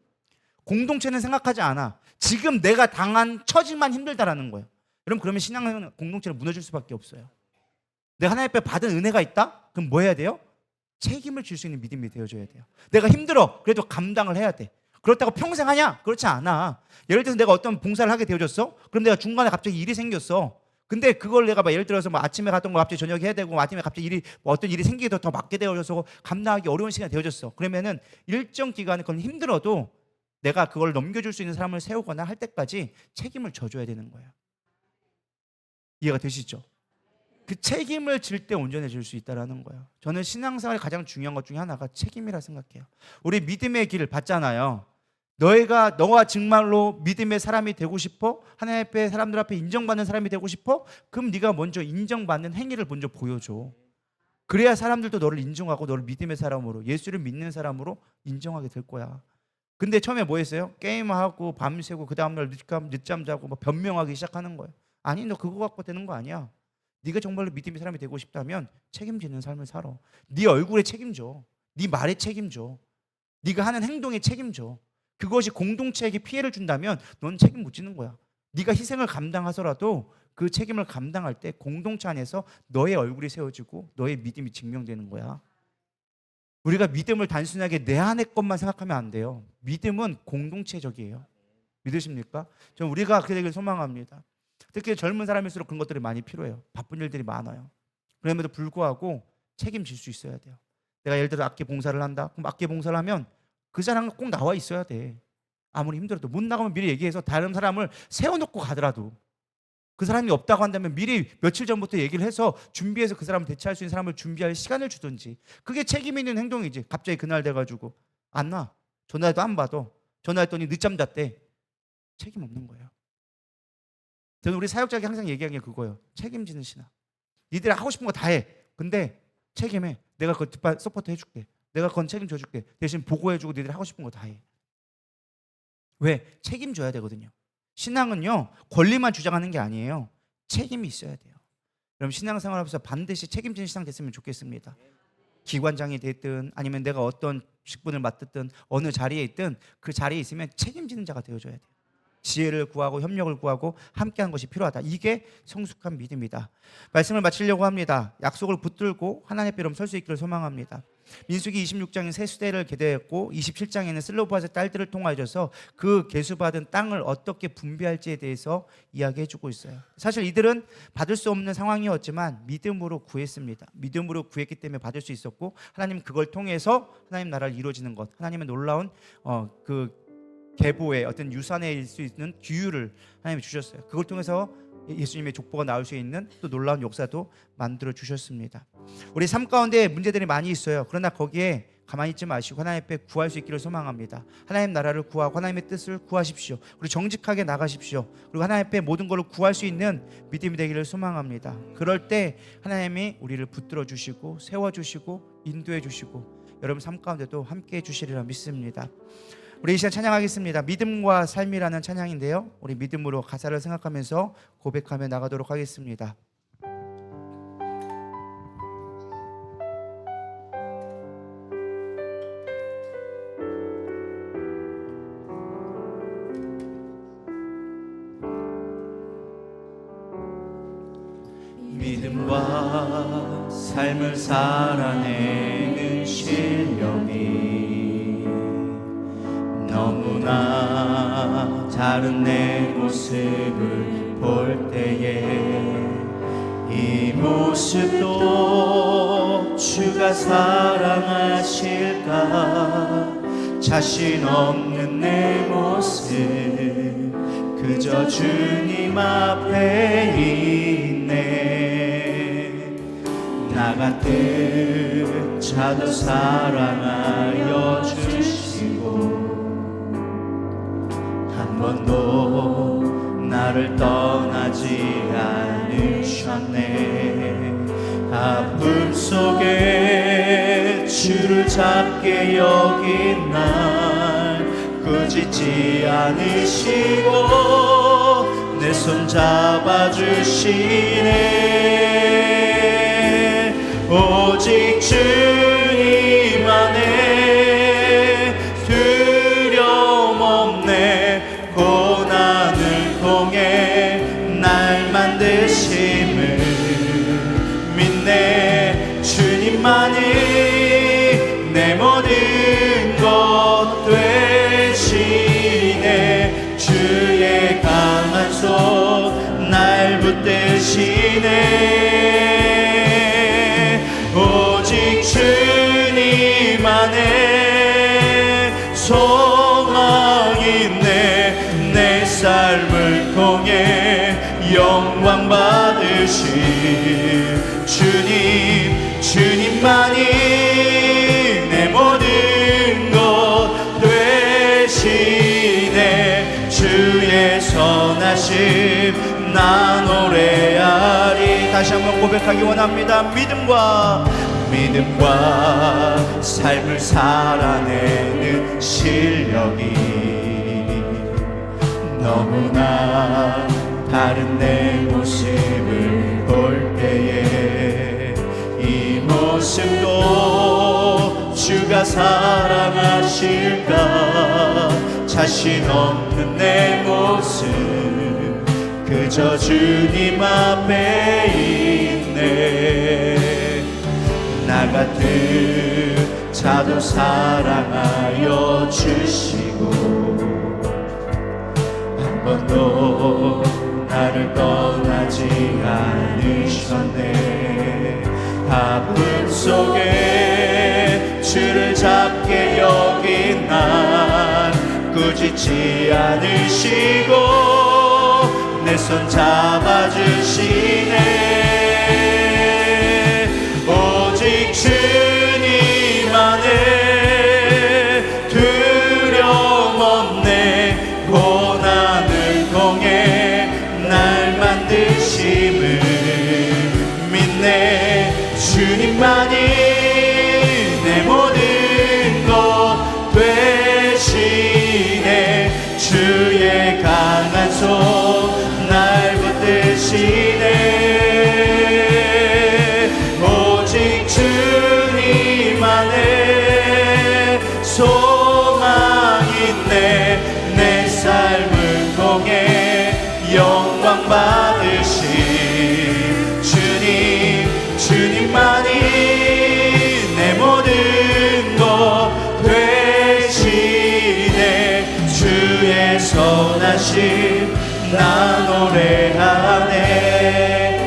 공동체는 생각하지 않아. 지금 내가 당한 처지만 힘들다라는 거예요. 여러분, 그러면 신앙은 공동체를 무너질 수밖에 없어요. 내가 하나님 앞에 받은 은혜가 있다? 그럼 뭐 해야 돼요? 책임을 질 수 있는 믿음이 되어줘야 돼요. 내가 힘들어. 그래도 감당을 해야 돼. 그렇다고 평생 하냐? 그렇지 않아. 예를 들어서 내가 어떤 봉사를 하게 되어졌어? 그럼 내가 중간에 갑자기 일이 생겼어. 근데 그걸 내가 예를 들어서 아침에 갔던 거 갑자기 저녁에 해야 되고 아침에 갑자기 어떤 일이 생기게 더 맡게 되어져서 감당하기 어려운 시간이 되어졌어. 그러면은 일정 기간은 그건 힘들어도 내가 그걸 넘겨줄 수 있는 사람을 세우거나 할 때까지 책임을 져줘야 되는 거예요. 이해가 되시죠? 그 책임을 질 때 온전해질 수 있다는 거예요. 저는 신앙생활의 가장 중요한 것 중에 하나가 책임이라 생각해요. 우리 믿음의 길을 받잖아요. 너가 정말로 믿음의 사람이 되고 싶어? 하나님 앞에 사람들 앞에 인정받는 사람이 되고 싶어? 그럼 네가 먼저 인정받는 행위를 먼저 보여줘. 그래야 사람들도 너를 인정하고 너를 믿음의 사람으로, 예수를 믿는 사람으로 인정하게 될 거야. 근데 처음에 뭐 했어요? 게임하고 밤새고 그 다음날 늦잠 자고 막 변명하기 시작하는 거예요. 아니, 너 그거 갖고 되는 거 아니야. 네가 정말로 믿음의 사람이 되고 싶다면 책임지는 삶을 살아. 네 얼굴에 책임져. 네 말에 책임져. 네가 하는 행동에 책임져. 그것이 공동체에게 피해를 준다면 넌 책임 못 지는 거야. 네가 희생을 감당하더라도 그 책임을 감당할 때 공동체 안에서 너의 얼굴이 세워지고 너의 믿음이 증명되는 거야. 우리가 믿음을 단순하게 내 안의 것만 생각하면 안 돼요. 믿음은 공동체적이에요. 믿으십니까? 저는 우리가 그 되길 소망합니다. 특히 젊은 사람일수록 그런 것들이 많이 필요해요. 바쁜 일들이 많아요. 그럼에도 불구하고 책임질 수 있어야 돼요. 내가 예를 들어 악기 봉사를 한다. 그럼 악기 봉사를 하면 그 사람은 꼭 나와 있어야 돼. 아무리 힘들어도 못 나가면 미리 얘기해서 다른 사람을 세워놓고 가더라도 그 사람이 없다고 한다면 미리 며칠 전부터 얘기를 해서 준비해서 그 사람을 대체할 수 있는 사람을 준비할 시간을 주든지. 그게 책임 있는 행동이지. 갑자기 그날 돼가지고 안 와. 전화해도 안 받아. 전화했더니 늦잠 잤대. 책임 없는 거예요. 저는 우리 사역자에게 항상 얘기하는 게 그거예요. 책임지는 신앙. 니들이 하고 싶은 거 다 해. 근데 책임해. 내가 그거 뒷발 서포트 해줄게. 내가 그건 책임져 줄게. 대신 보고해주고 니들이 하고 싶은 거 다 해. 왜? 책임져야 되거든요. 신앙은요, 권리만 주장하는 게 아니에요. 책임이 있어야 돼요. 그럼 신앙생활하면서 반드시 책임지는 신앙 됐으면 좋겠습니다. 기관장이 됐든 아니면 내가 어떤 직분을 맡았든 어느 자리에 있든 그 자리에 있으면 책임지는 자가 되어줘야 돼요. 지혜를 구하고 협력을 구하고 함께하는 것이 필요하다. 이게 성숙한 믿음이다. 말씀을 마치려고 합니다. 약속을 붙들고 하나님의 뼈로 설 수 있기를 소망합니다. 민수기 26장에 새 수대를 계대했고 27장에는 슬로바앗의 딸들을 통하여서 그 계수받은 땅을 어떻게 분배할지에 대해서 이야기해주고 있어요. 사실 이들은 받을 수 없는 상황이었지만 믿음으로 구했습니다. 믿음으로 구했기 때문에 받을 수 있었고 하나님 그걸 통해서 하나님 나라를 이루어지는 것, 하나님의 놀라운 그 계보의 어떤 유산일 수 있는 기유를 하나님이 주셨어요. 그걸 통해서 예수님의 족보가 나올 수 있는 또 놀라운 역사도 만들어 주셨습니다. 우리 삶 가운데 문제들이 많이 있어요. 그러나 거기에 가만히 있지 마시고 하나님 앞에 구할 수 있기를 소망합니다. 하나님 나라를 구하고 하나님의 뜻을 구하십시오. 그리고 정직하게 나가십시오. 그리고 하나님 앞에 모든 것을 구할 수 있는 믿음이 되기를 소망합니다. 그럴 때 하나님이 우리를 붙들어 주시고 세워주시고 인도해 주시고 여러분 삶 가운데도 함께해 주시리라 믿습니다. 우리 이 시간 찬양하겠습니다. 믿음과 삶이라는 찬양인데요, 우리 믿음으로 가사를 생각하면서 고백하며 나가도록 하겠습니다. 삶을 살아내는 실력이 너무나 다른 내 모습을 볼 때에 이 모습도 주가 사랑하실까? 자신 없는 내 모습 그저 주님 앞에 있네. 나 같은 자도 사랑하여 주시고 한 번도 나를 떠나지 않으셨네. 아픔 속에 주를 잡게 여긴 날 꾸짖지 않으시고 내 손 잡아주시네. 오직 주님 안에 두려움 없네. 고난을 통해 날 만드심을 믿네. 주님만이 내 모든 것 되시네. 주의 강한 손 날 붙드시네. 오직 주님 안에 소망이 있네. 내 삶을 통해 영광 받으신 주님, 주님만이 내 모든 것 되시네. 주의 선하심 나 노래하리. 다시 한번 고백하기 원합니다. 믿음과 삶을 살아내는 실력이 너무나 다른 내 모습을 볼 때에 이 모습도 주가 사랑하실까? 자신 없는 내 모습 그저 주님 앞에 있네. 나 같은 자도 사랑하여 주시고 한 번도 나를 떠나지 않으셨네. 아픔 속에 주를 잡게 여긴 날 꾸짖지 않으시고 내 손 잡아주시네. 오직 주님 안에 두려움 없네. 고난을 통해 날 만드심을 믿네. 주님만이 내 모든 것 되시네. 주의 강한 손 날 붙드시네. 오직 주님 안에 소망이 있네. 내 삶을 통해 영광 받으신 주님, 주님만이 내 모든 것 되시네. 주의 선하심 나 노래하네.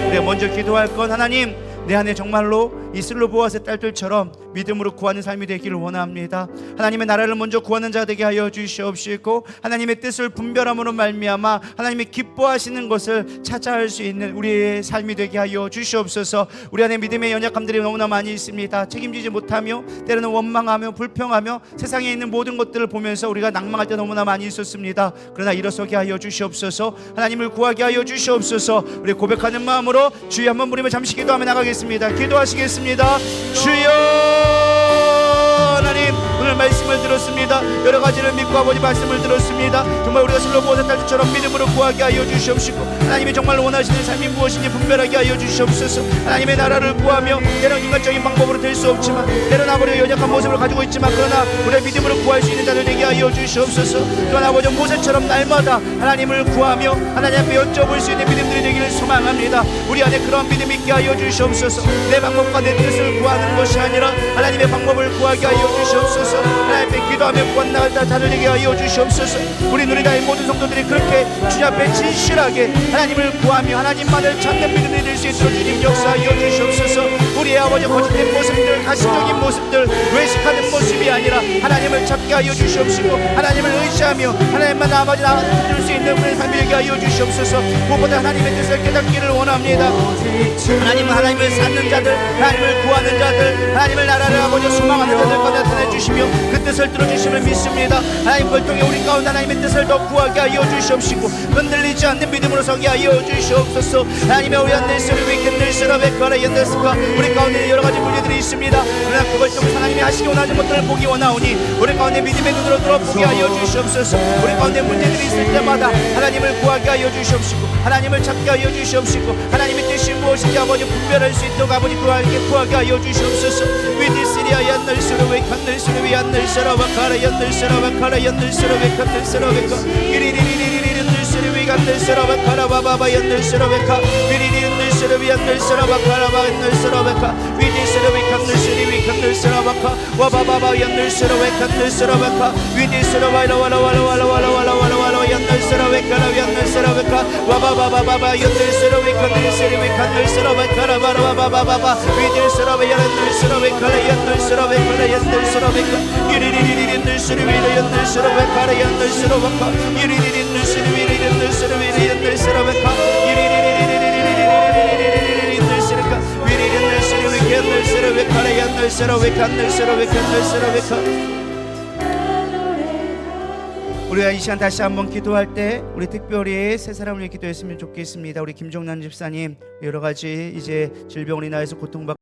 우리가 먼저 기도할 건 하나님, 내 안에 정말로 이 슬로보아스의 딸들처럼 믿음으로 구하는 삶이 되기를 원합니다. 하나님의 나라를 먼저 구하는 자 되게 하여 주시옵시고 하나님의 뜻을 분별함으로 말미암아 하나님의 기뻐하시는 것을 찾아 할 수 있는 우리의 삶이 되게 하여 주시옵소서. 우리 안에 믿음의 연약함들이 너무나 많이 있습니다. 책임지지 못하며 때로는 원망하며 불평하며 세상에 있는 모든 것들을 보면서 우리가 낭망할 때 너무나 많이 있었습니다. 그러나 일어서게 하여 주시옵소서. 하나님을 구하게 하여 주시옵소서. 우리 고백하는 마음으로 주여 한번 부르며 잠시 기도하며 나가겠습니다. 기도하시겠습니다. 주여, 하나님 오늘 말씀을 들었습니다. 여러 가지를 믿고 아버지 말씀을 들었습니다. 정말 우리가 슬로보아스 딸들처럼 믿음으로 구하게 하여 주시옵시고 하나님이 정말 원하시는 삶이 무엇인지 분별하게 하여 주시옵소서. 하나님의 나라를 구하며 때론 인간적인 방법으로 될 수 없지만 때론 아버지 연약한 모습을 가지고 있지만 그러나 우리의 믿음으로 구할 수 있는 자들 되게 하여 주시옵소서. 또한 아버지 모세처럼 날마다 하나님을 구하며 하나님 앞에 여쭤볼 수 있는 믿음들이 되기를 소망합니다. 우리 안에 그런 믿음이 있게 하여 주시옵소서. 내 방법과 내 뜻을 구하는 것이 아니라 하나님의 방법을 구하게 하여 주시옵소서. 하나님 앞에 기도하며 구한 자들 되게 하여 주시옵소서. 우리 누리다의 모든 성도들이 그렇게 주님 앞에 진실하게 하나님을 구하며 하나님만을 찾는 믿음이 될 수 있도록 주님 역사하여 주시옵소서. 우리의 아버지 거짓된 모습들, 가시적인 모습들, 외식하는 모습이 아니라 하나님을 찾게 하여 주시옵시고 하나님을 의지하며 하나님만 아버지 나아줄 수 있는 우리의 삶이 되게 하여 주시옵소서. 무엇보다 하나님의 뜻을 깨닫기를 원합니다. 하나님은 하나님을 찾는 자들, 하나님을 구하는 자들, 하나님을 나라를 아버지 소망하는 자들과 나타내 주시며 그 뜻을 들어주심을 믿습니다. 하나님 그걸 통해 우리 가운데 하나님의 뜻을 더 구하게 하여 주시옵시고 흔들리지 않는 믿음으로 서게 하여 주시옵소서. 하나님의 오얀들스를 위켄들스라 베카라 옌들스가 우리 가운데 여러 가지 문제들이 있습니다. 그러나 그걸 통해 하나님이 하시기 원하는 것들을 보기 원하오니 우리 가운데 믿음의 눈으로 들어보게 하여 주시옵소서. 우리 가운데 문제들이 있을 때마다 하나님을 구하게 하여 주시옵시고 하나님을 찾게 하여 주시옵시고 하나님의 뜻이 무엇인지 아버지 분별할 수 있도록 아버지 구하게 하여 주시옵소서. 위디시리아 얀들스로 웨칸들스로 위안들스라 바카라 얀들스라 바카라 얀들스로 웨칸들스로 웨카 이리리리리리리들스로 위간들스라 바카라 바바바 얀들스로 웨카 이리리리들스로 위안들스라 바카라 바얀들스로 웨카 위디스로 위칸들스로 위칸들스로 바카 와바바바 얀들스로 웨칸들스로 웨카 위디스로 와라와라와라와라와라와라와라 얀들스로 웨카라 얀들스로 웨카 와바바바바 얀들스로 위칸들스로 위칸들스로 웨카라 바라바바바바 위디스로 얀들스로 웨카라 얀들스로 웨카라 얀들스로 웨카 이리리리리들스로 위라 얀들스로 웨카라 얀들스로 웨카 이리리리들스로 위라 얀들스로 위라 얀들스로 웨카 우리가 이 시간 다시 한번 기도할 때 우리 특별히 세 사람을 위해 기도했으면 좋겠습니다. 우리 김종란 집사님 여러 가지 이제 질병으로 인하여서 고통받고